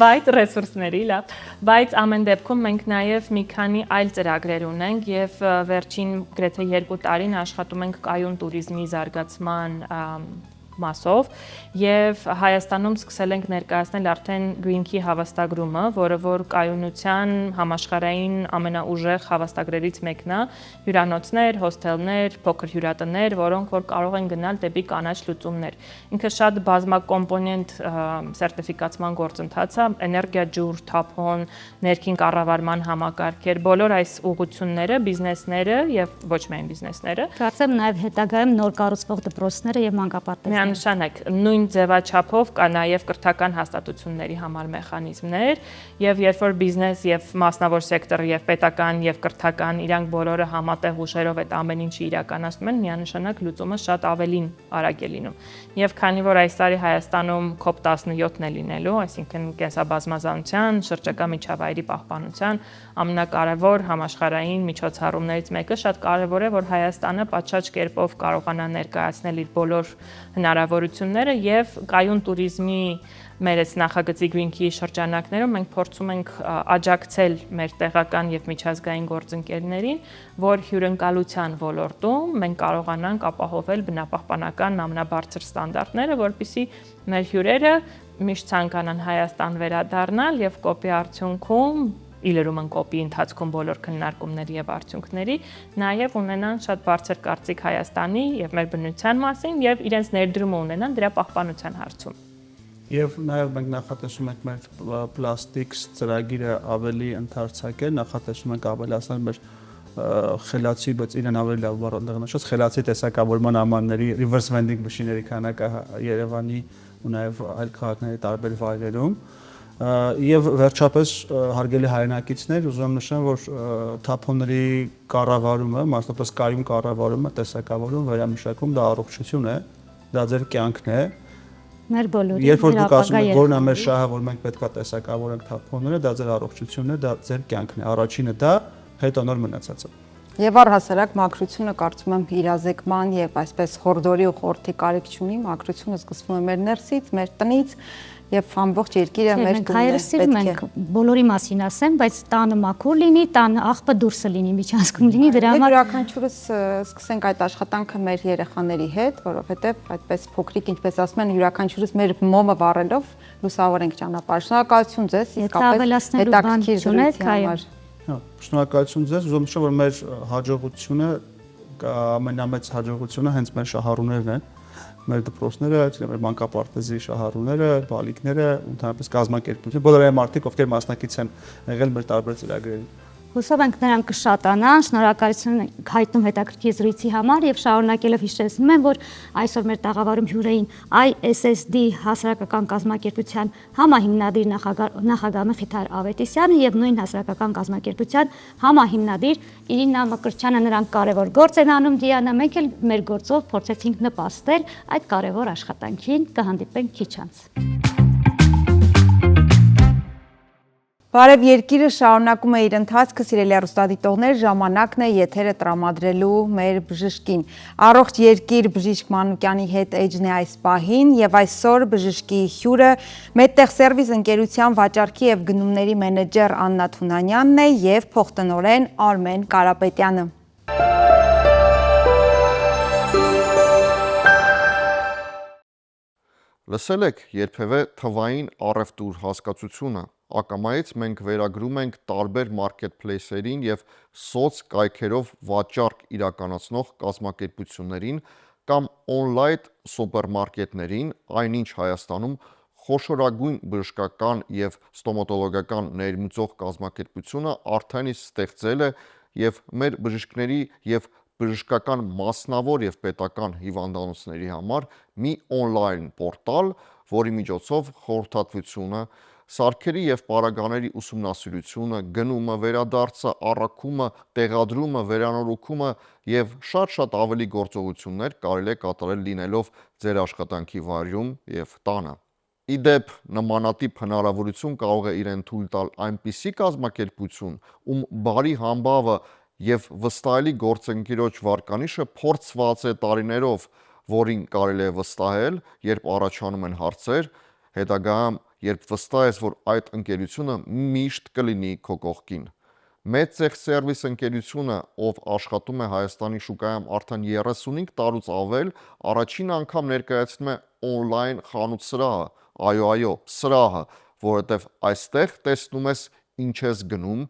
Speaker 8: Բայց ռեսուրսների, լավ, բայց ամեն դեպքում մենք նաև մի քանի այլ ծրագրեր ունենք եւ վերջին գրեթե 2 տարին աշխատում ենք կայուն туриզմի զարգացման մասով եւ Հայաստանում սկսել ենք ներկայացնել արդեն Green Key հավաստագրումը, որը որ կայունության համաշխարհային ամենաուժեղ հավաստագրերից մեկն է, հյուրանոցներ, հոսթելներ, փոքր հյուրատներ, որոնք որ կարող են գնալ դեպի կանաչ լուծումներ։ Ինքը շատ բազմակոմպոնենտ սերտիֆիկացման գործընթաց է, էներգիա, ջուր, թափոն, ներքին կառավարման համակարգեր, բոլոր այս ուղղությունները, բիզնեսները եւ ոչ միայն բիզնեսները։
Speaker 3: Կարծեմ նաեւ հետագայում նոր կառուցվող դպրոցները եւ մանկապարտեզները։
Speaker 8: Միանշանակ նույն ձևաչափով կա նաև կրթական հաստատությունների համար մեխանիզմներ եւ երբ որ բիզնես եւ մասնավոր սեկտորը եւ պետական եւ կրթական իրանք բոլորը համատեղ ուժերով այդ ամեն ինչը իրականացնում են, միանշանակ լուծումը շատ ավելին արագ է լինում։ Եվ քանի որ այս տարի Հայաստանում COP17-ն է լինելու, այսինքն կենսաբազմազանության, շրջակա միջավայրի պահպանության ամենակարևոր համաշխարհային միջոցառումներից մեկը, շատ կարևոր է, որ Հայաստանը պատշաճ կերպով կարողանա ներկայացնել իր բոլոր հնարավորությունները եւ կայուն туриզմի մեր այս նախագծի Green Key շրջանակներում մենք փորձում ենք աջակցել մեր տեղական եւ միջազգային գործընկերներին, որ հյուրընկալության ոլորտում մենք կարողանանք ապահովել բնապահպանական ամենաբարձր ստանդարտները, որպեսզի մեր հյուրերը միշտ ցանկանան Հայաստան վերադառնալ եւ կոպի արդյունքում իլերում են կոպի ընթացքում բոլոր քննարկումների եւ արդյունքների, նաեւ ունենան շատ բարձր կարծիք Հայաստանի եւ մեր բնության մասին եւ իրենց ներդրումը ունենան դրա պահպանության հարցում։
Speaker 7: Եվ նաև մենք նախատեսում ենք մեր Plastics ծրագիրը ավելի ընդարձակել, նախատեսում ենք ավելացնել մեր խելացի, բայց իրեն ավելի լավ բառնշած խելացի տեսակավորման ամանների reverse vending machine-ների քանակը Երևանի ու նաև այլ քաղաքների տարբեր վայրերում։ Եվ վերջապես հարգելի հայրենակիցներ, ուզում եմ նշեմ, որ թափոնների կառավարումը, մասնավորապես կայուն կառավարումը, տեսակավորում, վերամշակում դա առողջություն է, դա ձեր կյանքն է։
Speaker 3: Մեր բոլորի
Speaker 7: Երբ որ դուք ասում եք, որն է մեր շահը, որ մենք պետք է տեսակավորենք թափոնները, դա ձեր առողջությունն է, դա ձեր կյանքն է։ Առաջինը դա, հետո նոր մնացածը։
Speaker 2: Եվ առհասարակ մաքրությունը կարծում եմ իրազեկման եւ այսպես հորդորի ու խորթի կարիք չունի, մաքրությունը սկսվում է մեր ներսից, մեր տնից եւ ամբողջ երկիրը մեր տունն է։
Speaker 3: Հայերս սիրում ենք բոլորի մասին ասեմ, բայց տանը մաքուր լինի, տանը աղբը դուրսը լինի, միջանցքում լինի, դրա համար
Speaker 2: յուրաքանչյուրս սկսենք այդ աշխատանքը մեր երեխաների հետ, որովհետեւ այդպես փոքրիկ, ինչպես ասում են, յուրաքանչյուրս մեր մոմը վառելով լուսավորենք ճանապարհ։ Շնորհակալություն ձեզ, իսկապես հետաքրքիր զրույցի համար։
Speaker 7: Շնորհակալություն ձեզ, ուզում եմ նշել, որ մեր հաջողությունը, ամենամեծ հաջողությունը հենց մեր շահառուներն են, մեր դպրոցները, մեր մանկապարտեզի շահառուները, բալիկները, ընդհանրապես կազմակերպությունը, բոլոր այն մարդիկ, ովքեր մասնակից են եղել մեր տարբեր ծրագրերին։
Speaker 3: Հուսով ենք նրանք կշատանան, շնորհակալություն հայտնում հետաքրքիր զրույցի համար եւ շարունակելով հիշեցնում եմ, որ այսօր մեր տաղավարում հյուրեին ISSD հասարակական կազմակերպության համահիմնադիր նախագահ Մխիթար Ավետիսյանը եւ նույն հասարակական կազմակերպության համահիմնադիր Իրինա Մկրտչյանը նրանք կարևոր գործ են անում Դիանա, մենք էլ մեր գործով փորձեցինք նպաստել այդ կարևոր աշխատանքին, կհանդիպենք քիչ անց։
Speaker 2: Բարև երկիրը շարունակում է իր ընթացքը, սիրելի հեռուստադիտողներ, ժամանակն է եթերը տրամադրելու մեր բժշկին։ Առողջ երկիր բժիշկ Մանուկյանի հետ էջն է այս պահին եւ այսօր բժշկի հյուրը Medtech Service ընկերության վաճառքի եւ գնումների մենեջեր Աննա Թունանյանն է եւ փոխտնօրեն Արմեն Կարապետյանը։
Speaker 9: Լսել եք երբևէ թվային առևտուր հասկացությունը։ Ակամայից մենք վերագրում ենք տարբեր մարքեթփլեյսերին եւ սոցկայքերով վաճառք իրականացնող կազմակերպություններին կամ on-line սուպերմարկետներին, այնինչ Հայաստանում խոշորագույն բժշկական եւ ստոմատոլոգիական ներմուծող կազմակերպությունը արդեն իսկ ստեղծել է եւ մեր բժիշկների եւ բժշկական մասնավոր եւ պետական հիվանդանոցների համար մի on-line պորտալ, որի միջոցով խորհրդատվությունը, սարքերի եւ պարագաների ուսումնասիրությունը, գնումը, վերադարձը, առաքումը, տեղադրումը, վերանորոգումը եւ շատ ավելի գործողություններ կարելի է կատարել լինելով ձեր աշխատանքի վայրում եւ տանը։ Իդեպ նմանատիպ հնարավորություն կարող է իրեն թույլ տալ այնպիսի կազմակերպություն, ում բարի համբավը եւ վստահելի գործընկերոջ վարկանիշը փորձված է տարիներով, որին կարելի է վստահել, երբ առաջանում են հարցեր, հետագայում երբ վստահ ես, որ այդ ընկերությունը միշտ կլինի քո կողքին։ Medtech Service ընկերությունը, ով աշխատում է Հայաստանի շուկայում արդեն 35 տարուց ավել, առաջին անգամ ներկայացնում է on-line խանութ սրահը, այո, սրահը, որովհետև այստեղ տեսնում ես ինչ ես գնում,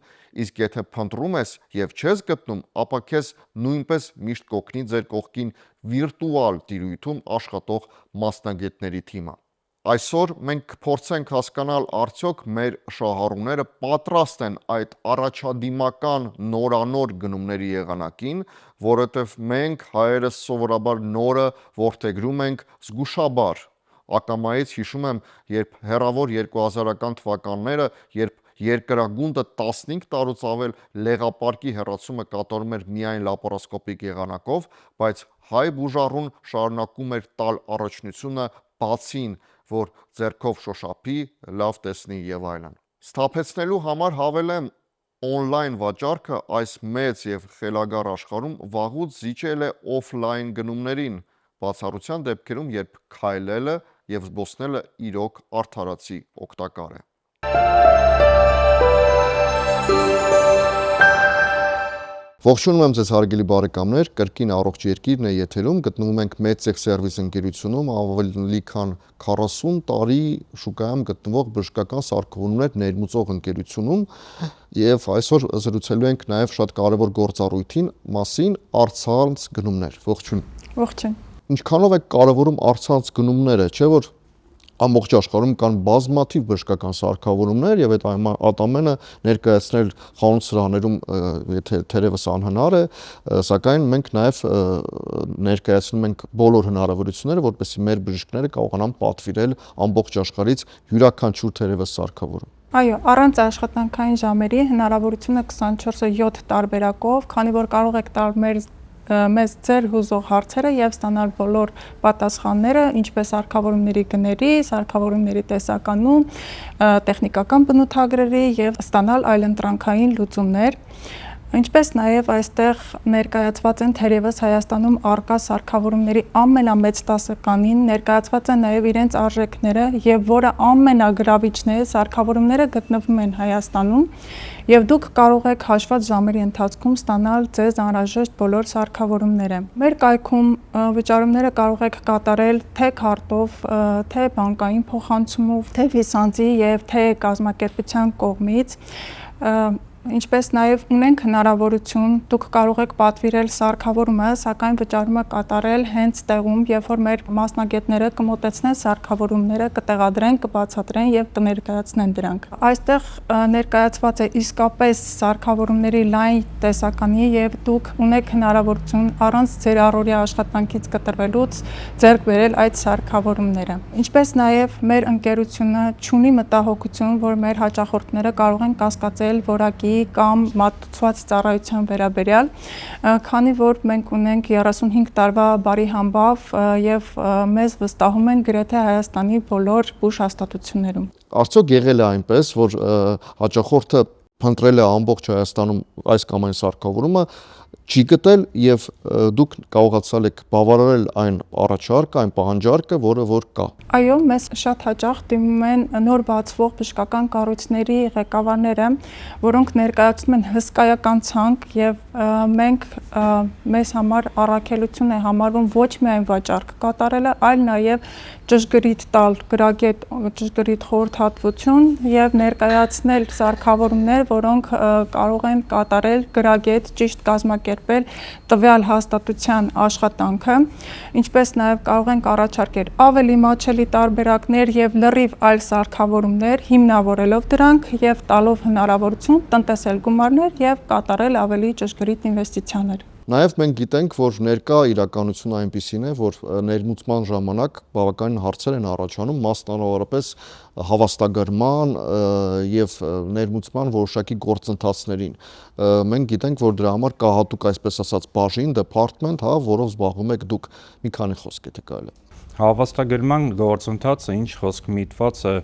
Speaker 9: իսկ եթե փնտրում ես եւ չես գտնում, ապա քեզ նույնպես միշտ կօգնի ձեր կողքին վիրտուալ տիրույթում աշխատող մասնագետների թիմը։ Այսօր մենք կփորձենք հասկանալ արդյոք մեր շահառուները պատրաստ են այդ առաջադիմական նորանոր գնումների եղանակին, որովհետև մենք հայերս սովորաբար նորը որդեգրում ենք զգուշաբար։ Ակամայից հիշում եմ, երբ հեռավոր 2000-ական թվականները, երբ երկրագունդը 15 տարուց ավել լեղապարկի հեռացումը կատարում էր միայն լապարոսկոպիկ եղանակով, բայց հայ բուժառուն շարունակում էր տալ առաջնությունը բացին, որ ձեռքով շոշափի, լավ տեսնի եւ այլն։ Սթափեցնելու համար հավելեմ, on-line վաճառքը այս մեծ եւ խելագար աշխարհում վաղուց զիջել է off-line գնումներին, բացառության դեպքերում, երբ քայլելը եւ զբոսնելը իրոք արդարացի օգտակար է։ Ողջունում եմ ձեզ հարգելի բարեկամներ, կրկին առողջ երկիրն է եթերում, գտնվում ենք Medtech Service ընկերությունում, ավելի քան 40 տարի շուկայում գտնվող բժշկական սարքավորումներ ներմուծող ընկերությունում եւ այսօր զրուցելու ենք նաեւ շատ կարեւոր գործառույթին մասին առցանց գնումներ։ Ողջույն։
Speaker 2: Ողջույն։
Speaker 9: Ինչքանով է կարևորում առցանց գնումները, չէ՞ որ ամբողջ աշխարհում կան բազմաթիվ բժշկական սարքավորումներ եւ այդ ամենը ներկայացնել խանութ սրահներում եթե թերևս անհնար է, սակայն մենք նաեւ ներկայացնում ենք բոլոր հնարավորությունները, որպեսզի մեր բժիշկները կարողանան պատվիրել ամբողջ աշխարհից յուրաքանչյուր թերևս սարքավորում։
Speaker 10: Այո, առանց աշխատանքային ժամերի հնարավորությունը 24/7 տարբերակով, քանի որ կարող եք տալ մեզ ձեր հուզող հարցերը եւ ստանալ բոլոր պատասխանները, ինչպես սարքավորումների գների, սարքավորումների տեսականու, տեխնիկական բնութագրերի եւ ստանալ այլընտրանքային լուծումներ։ Ինչպես նաև այստեղ ներկայացված են թերևս Հայաստանում առկա սարքավորումների ամենամեծ տասականին, ներկայացված են նաև իրենց արժեքները եւ որը ամենագրավիչն է, սարքավորումները գտնվում են Հայաստանում եւ դուք կարող եք հաշված ժամերի ընթացքում ստանալ ձեզ անհրաժեշտ բոլոր սարքավորումները։ Մեր կայքում վճարումները կարող եք կատարել թե քարտով, թե բանկային փոխանցումով, թե վիսանձի եւ թե կազմակերպության կողմից։ Ինչպես նաև ունենք հնարավորություն, դուք կարող եք պատվիրել սարքավորումը, սակայն վճարումը կատարել հենց տեղում, երբ որ մեր մասնագետները կմոտեցնեն սարքավորումները, կտեղադրեն, կբացատրեն եւ կներկայացնեն դրանք։ Այստեղ ներկայացված է իսկապես սարքավորումների լայն տեսականի եւ դուք ունեք հնարավորություն առանց ձեր առօրյա աշխատանքից կտրվելուց ձեռք բերել այդ սարքավորումները։ Ինչպես նաև մեր ընկերությունը ունի մտահոգություն, որ մեր հաճախորդները կարող են կասկածել որակի կամ մատուցված ծառայության վերաբերյալ, քանի որ մենք ունենք 35 տարվա բարի համբավ եւ մեզ վստահում են գրեթե Հայաստանի բոլոր բուժ հաստատություններում։
Speaker 9: Արդյոք եղել է այնպես, որ հաճախորդը փնտրել է ամբողջ Հայաստանում այս կամ այն սարքավորումը, չի գտել եւ դուք կարողացալ եք բավարարել այն առաջարկը, այն պահանջարկը, որը որ կա։
Speaker 10: Այո, մեզ շատ հաճախ դիմում են նոր բացվող բժշկական կառույցների ղեկավարները, որոնք ներկայացնում են հսկայական ցանկ եւ մենք մեզ համար առաքելություն է համարվում ոչ միայն վաճառք կատարելը, այլ նաեւ ճշգրիտ տալ գրագետ ճշգրիտ խորհրդատվություն եւ ներկայացնել սարքավորումներ, որոնք կարող են կատարել գրագետ ճիշտ կազմակերպել տվյալ հաստատության աշխատանքը, ինչպես նաեւ կարող ենք առաջարկել ավելի մատչելի տարբերակներ եւ լրիվ այլ սարքավորումներ, հիմնավորելով դրանք եւ տալով հնարավորություն տնտեսել գումարներ եւ կատարել ավելի ճշգրիտ ինվեստիցիաներ։
Speaker 9: Նաև մենք գիտենք, որ ներկա իրականությունը այնպիսին է, որ ներմուծման ժամանակ բավականին հարցեր են առաջանում, մասնավորապես հավաստագրման եւ ներմուծման որոշակի գործընթացներին։ Մենք գիտենք, որ դրա համար կա հատուկ այսպես ասած բաժին, department, որով զբաղվում եք դուք։ Մի քանի խոսք եթե կարելի է։
Speaker 11: Հավաստագրման գործընթացը ինչ խոսք միտված է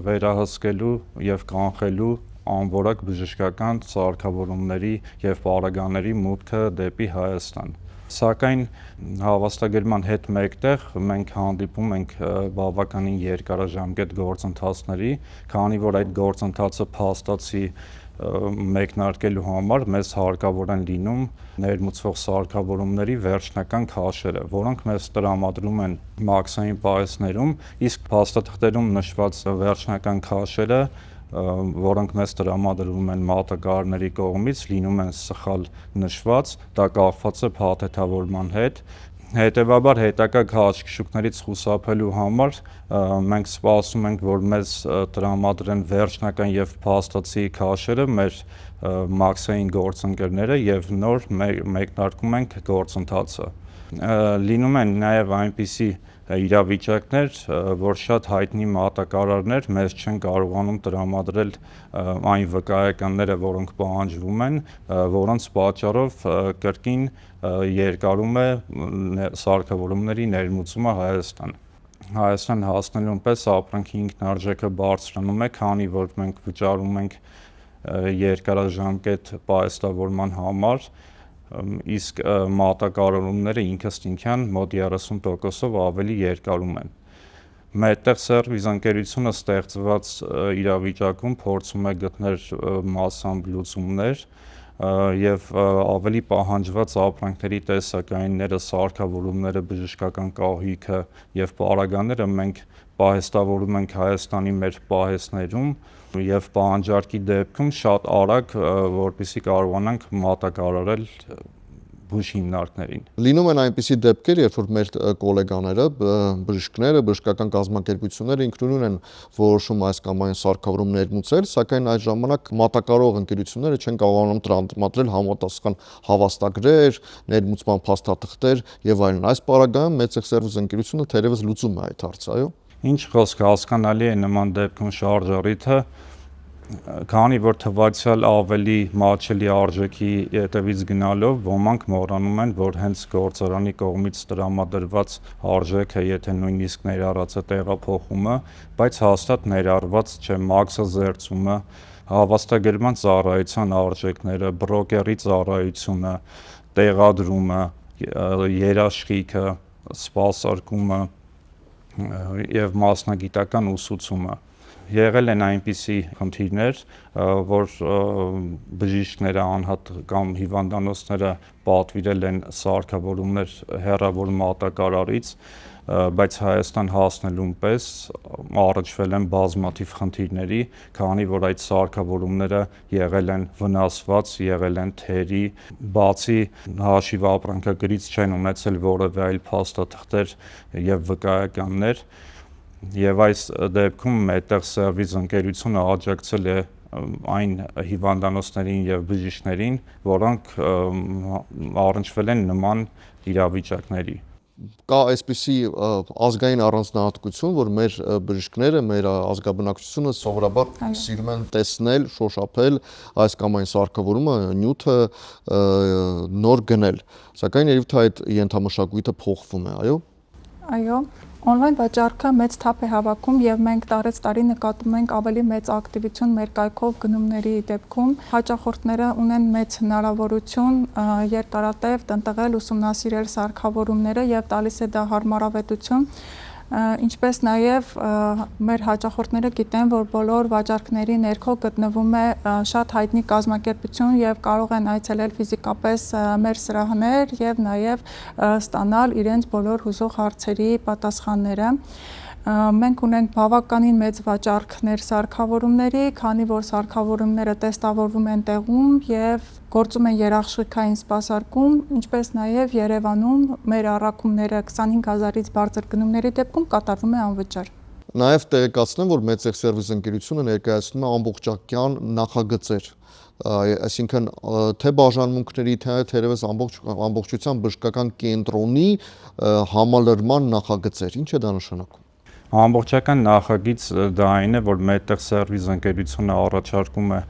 Speaker 11: վերահսկելու եւ կանխելու անորակ բժշկական սարքավորումների եւ պարագաների մուտքը դեպի Հայաստան։ Սակայն հավաստագրման հետ մեկտեղ մենք հանդիպում ենք բավականին երկարաժամկետ գործընթացների, քանի որ այդ գործընթացը փաստացի մեկնարկելու համար մեզ հարկավոր են լինում ներմուծվող սարքավորումների վերջնական քաշերը, որոնք մեզ տրամադրում են մաքսային պահեսներում, իսկ փաստաթղթերում նշված վերջնական քաշերը որոնք մեզ տրամադրվում են մատակարարների կողմից, լինում են սխալ նշված, դա կապված է փաթեթավորման հետ։ Հետևաբար հետագա քաշքշուկներից խուսափելու համար մենք սպասում ենք, որ մեզ տրամադրեն վերջնական եւ փաստացի քաշերը մեր մաքսային գործընկերները եւ նոր մեկնարկում ենք գործընթացը։ Լինում են նաեւ այնպիսի իրավիճակներ, որ շատ հայտնի մատակարարներ մեզ չեն կարողանում տրամադրել այն վկայականները, որոնք պահանջվում են, որոնց պատճառով կրկին երկարում է սարքավորումների ներմուծումը Հայաստան։ Հայաստան հասնելուն պես ապրանքի ինքնարժեքը բարձրանում է, քանի որ մենք վճարում ենք երկարաժամկետ պահեստավորման համար, իսկ մատակարարումները ինքնըստինքյան մոտ 30%-ով ավելի երկարում են։ Մետեղ սերվիս ընկերությունը ստեղծված իրավիճակում փորձում է գտնել մասամբ լուծումներ եւ ավելի պահանջված ապրանքների տեսակայինները, սարքավորումները, բժշկական կահույքը եւ պարագաները մենք պահեստավորում ենք Հայաստանի մեր պահեստներում եւ պահանջարկի դեպքում շատ արագ, որպեսզի կարողանանք մատակարարել բուժ հիմնարկներին։
Speaker 9: Լինում են այնպիսի դեպքեր, երբ որ մեր գոլեգաները, բժիշկները, բժշկական կազմակերպությունները ինքնուրույն են որոշում այս կամ այն սարքավորում ներմուծել, սակայն այդ ժամանակ մատակարարող ընկերությունները չեն կարողանում տրամադրել համապատասխան հավաստագրեր, ներմուծման փաստաթղթեր եւ այլն։ Այս պարագայում Մեծեքսերվիս ընկերությունը թերևս լուծում է այդ հարցը, այո։
Speaker 11: Ինչ խոսքը հասկանալի է նման դեպքում շարժառիթը, քանի որ թվացial ավելի մատչելի արժեքի հետևից գնալով ոմանք մոռանում են, որ հենց գործարանի կողմից տրամադրված արժեքը, եթե նույնիսկ ներառած է տեղափոխումը, բայց հաստատ ներառված չէ մաքսը զերծումը, հավաստագրման ծառայության արժեքները, բրոկերի ծառայությունը, տեղադրումը, երաշխիքը, սպասարկումը եւ մասնագիտական ուսուցումը։ Եղել են այնպիսի խնդիրներ, որ բժիշկները անհատ կամ հիվանդանոցները պատվիրել են սարքավորումներ հեռավոր մատակարարից, բայց Հայաստան հասնելուն պես առաջվել են բազմաթիվ խնդիրների, քանի որ այդ սարքավորումները եղել են վնասված, եղել են թերի, բացի հաշիվ ապրանքագրից չեն ունեցել որևէ այլ փաստաթղթեր եւ վկայականներ, եւ այս դեպքում Մեծեքսերվիս ընկերությունը աջակցել է այն հիվանդանոցներին եւ բժիշկներին, որոնք առնչվել են նման իրավիճակների։
Speaker 9: Կա այսպիսի ազգային առանձնահատկություն, որ մեր բժիշկները, մեր ազգաբնակչությունը սովորաբար սիրում են տեսնել, շոշափել այս կամ այն սարքավորումը, նյութը նոր գնել։ Սակայն երևի թե այդ ենթամշակույթը փոխվում է, այո։
Speaker 10: Այո, on-line վաճառքը մեծ թափ է հավաքում եւ մենք տարեց տարի նկատում ենք ավելի մեծ ակտիվություն մեր կայքով գնումների դեպքում։ Հաճախորդները ունեն մեծ հնարավորություն երկարատև տնտղել, ուսումնասիրել սարքավորումները եւ տալիս է դա հարմարավետություն, ինչպես նաեւ մեր հաճախորդները գիտեն, որ բոլոր վաճառքների ներքո գտնվում է շատ հայտնի կազմակերպություն եւ կարող են այցելել ֆիզիկապես մեր սրահներ եւ նաեւ ստանալ իրենց բոլոր հուզող հարցերի պատասխանները։ Մենք ունենք բավականին մեծ վաճառքներ սարքավորումների, քանի որ սարքավորումները տեստավորվում են տեղում եւ գործում են երաշխիքային սպասարկում, ինչպես նաեւ Երևանում մեր առաքումները 25000-ից բարձր գնումների դեպքում կատարվում է անվճար։
Speaker 9: Նաեւ տեղեկացնեմ, որ Մեծեքսերվիս ընկերությունը ներկայացնում է ամբողջական նախագծեր, այսինքն թե բաժանմունքների, թե թերևս ամբողջությամբ բժշկական կենտրոնի համալրման նախագծեր, ինչ է դա նշանակում։
Speaker 11: Ամբողջական նախագիծ դա այն է, որ Մեծեքսերվիս ընկերությունը առաջարկում է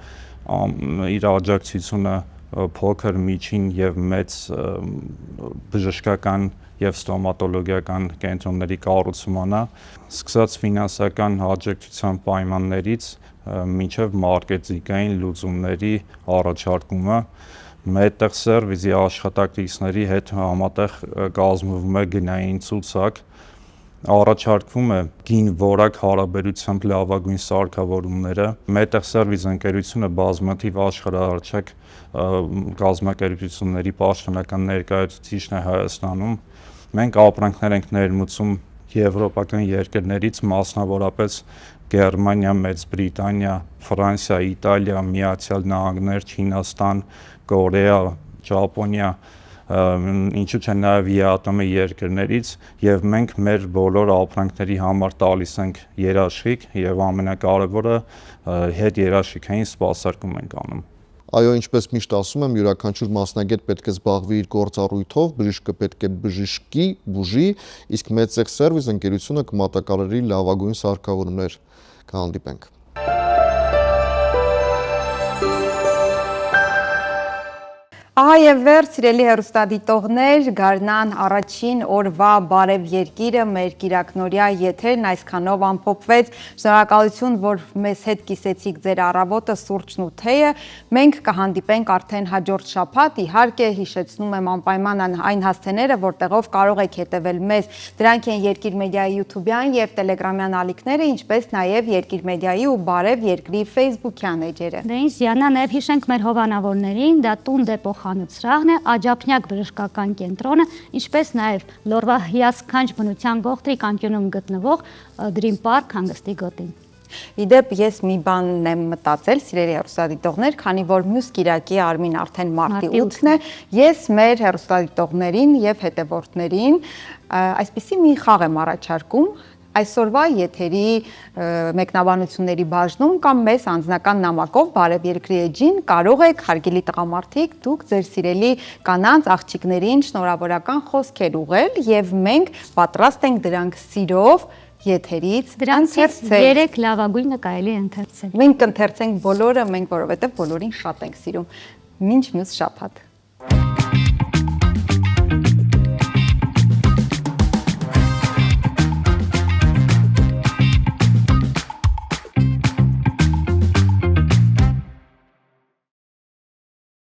Speaker 11: իր աջակցությունը փոքր, միջին եւ մեծ բժշկական եւ ստոմատոլոգիական կենտրոնների կառուցմանը, սկսած ֆինանսական աջակցության պայմաններից մինչև մարկետինգային լուծումների առաջարկումը, Մեծեքսերվիսի աշխատակիցների հետ համատեղ կազմվում է գնային ցուցակ, առաջարկվում է գին որակ հարաբերությամբ լավագույն սարքավորումները։ Մեծեքսերվիս ընկերությունը բազմաթիվ աշխարհահռչակ կազմակերպությունների պաշտոնական ներկայացուցիչն է Հայաստանում։ Մենք ապրանքներ ենք ներմուծում եվրոպական երկրներից, մասնավորապես Գերմանիա, Մեծ Բրիտանիա, Ֆրանսիա, Իտալիա, Միացյալ Նահանգներ, Չինաստան, Կորեա, Ճապոնիա, ինչու՞ չէ նաև ԵԱՏՄ երկրներից, եւ մենք մեր բոլոր ապրանքների համար տալիս ենք երաշխիք եւ ամենակարևորը հետ երաշխիքային սպասարկում ենք անում։
Speaker 9: Այո, ինչպես միշտ ասում եմ, յուրաքանչյուր մասնագետ պետք է զբաղվի իր գործառույթով, բժիշկը պետք է բժշկի, բուժի, իսկ Մեծեքսերվիս ընկերությունը կմատակարարի լավագույն սարքավորումներ։ Կհանդիպենք։
Speaker 2: Ահա եւ վերջ, սիրելի հեռուստադիտողներ, գարնան առաջին օրվա բարև երկիրը մեր կիրակնորյա եթերն այսքանով ամփոփվեց։ Շնորհակալություն, որ մեզ հետ կիսեցիք ձեր առավոտը, սուրճն ու թեյը։ Մենք կհանդիպենք արդեն հաջորդ շաբաթ, իհարկե հիշեցնում եմ անպայման այն հասցեները, որտեղով կարող եք հետևել մեզ։ Դրանք են Երկիր մեդիայի YouTube-յան եւ Telegram-յան ալիքները, ինչպես նաեւ Երկիր մեդիայի ու Բարև երկրի Facebook-յան էջերը։
Speaker 3: Դե ինձ Յանա, նաեւ հիշենք մեր հովանավորներին, դա տուն դեպո խանութսրահն է, Աջափնյակ բժշկական կենտրոնը, ինչպես նաև Լորվա հիասքանչ բնության գողտրիկ անկյունում գտնվող Dream Park հանգստի գոտին։
Speaker 2: Իդեպ ես մի բան եմ մտածել, սիրելի հեռուստադիտողներ, քանի որ մյուս Կիրակի Արմին արդեն մարտի 8-ն է, ես մեր հեռուստադիտողներին եւ հետևորդներին այսպիսի մի խաղ եմ առաջարկում։ Այսօրվա եթերի մեկնաբանությունների բաժնում կամ մեզ անձնական նամակով Բարև Երկրի էջին կարող եք հարգելի տղամարդիկ դուք ձեր սիրելի կանանց աղջիկներին շնորհավորական խոսքեր ուղղել եւ մենք պատրաստ ենք դրանք սիրով եթերից
Speaker 3: Դրանցից 3 լավագույնը կարելի է ընթերցել։
Speaker 2: Մենք կընթերցենք բոլորը, մենք որովհետեւ բոլորին շատ ենք սիրում։ Մինչ մյուս շաբաթ։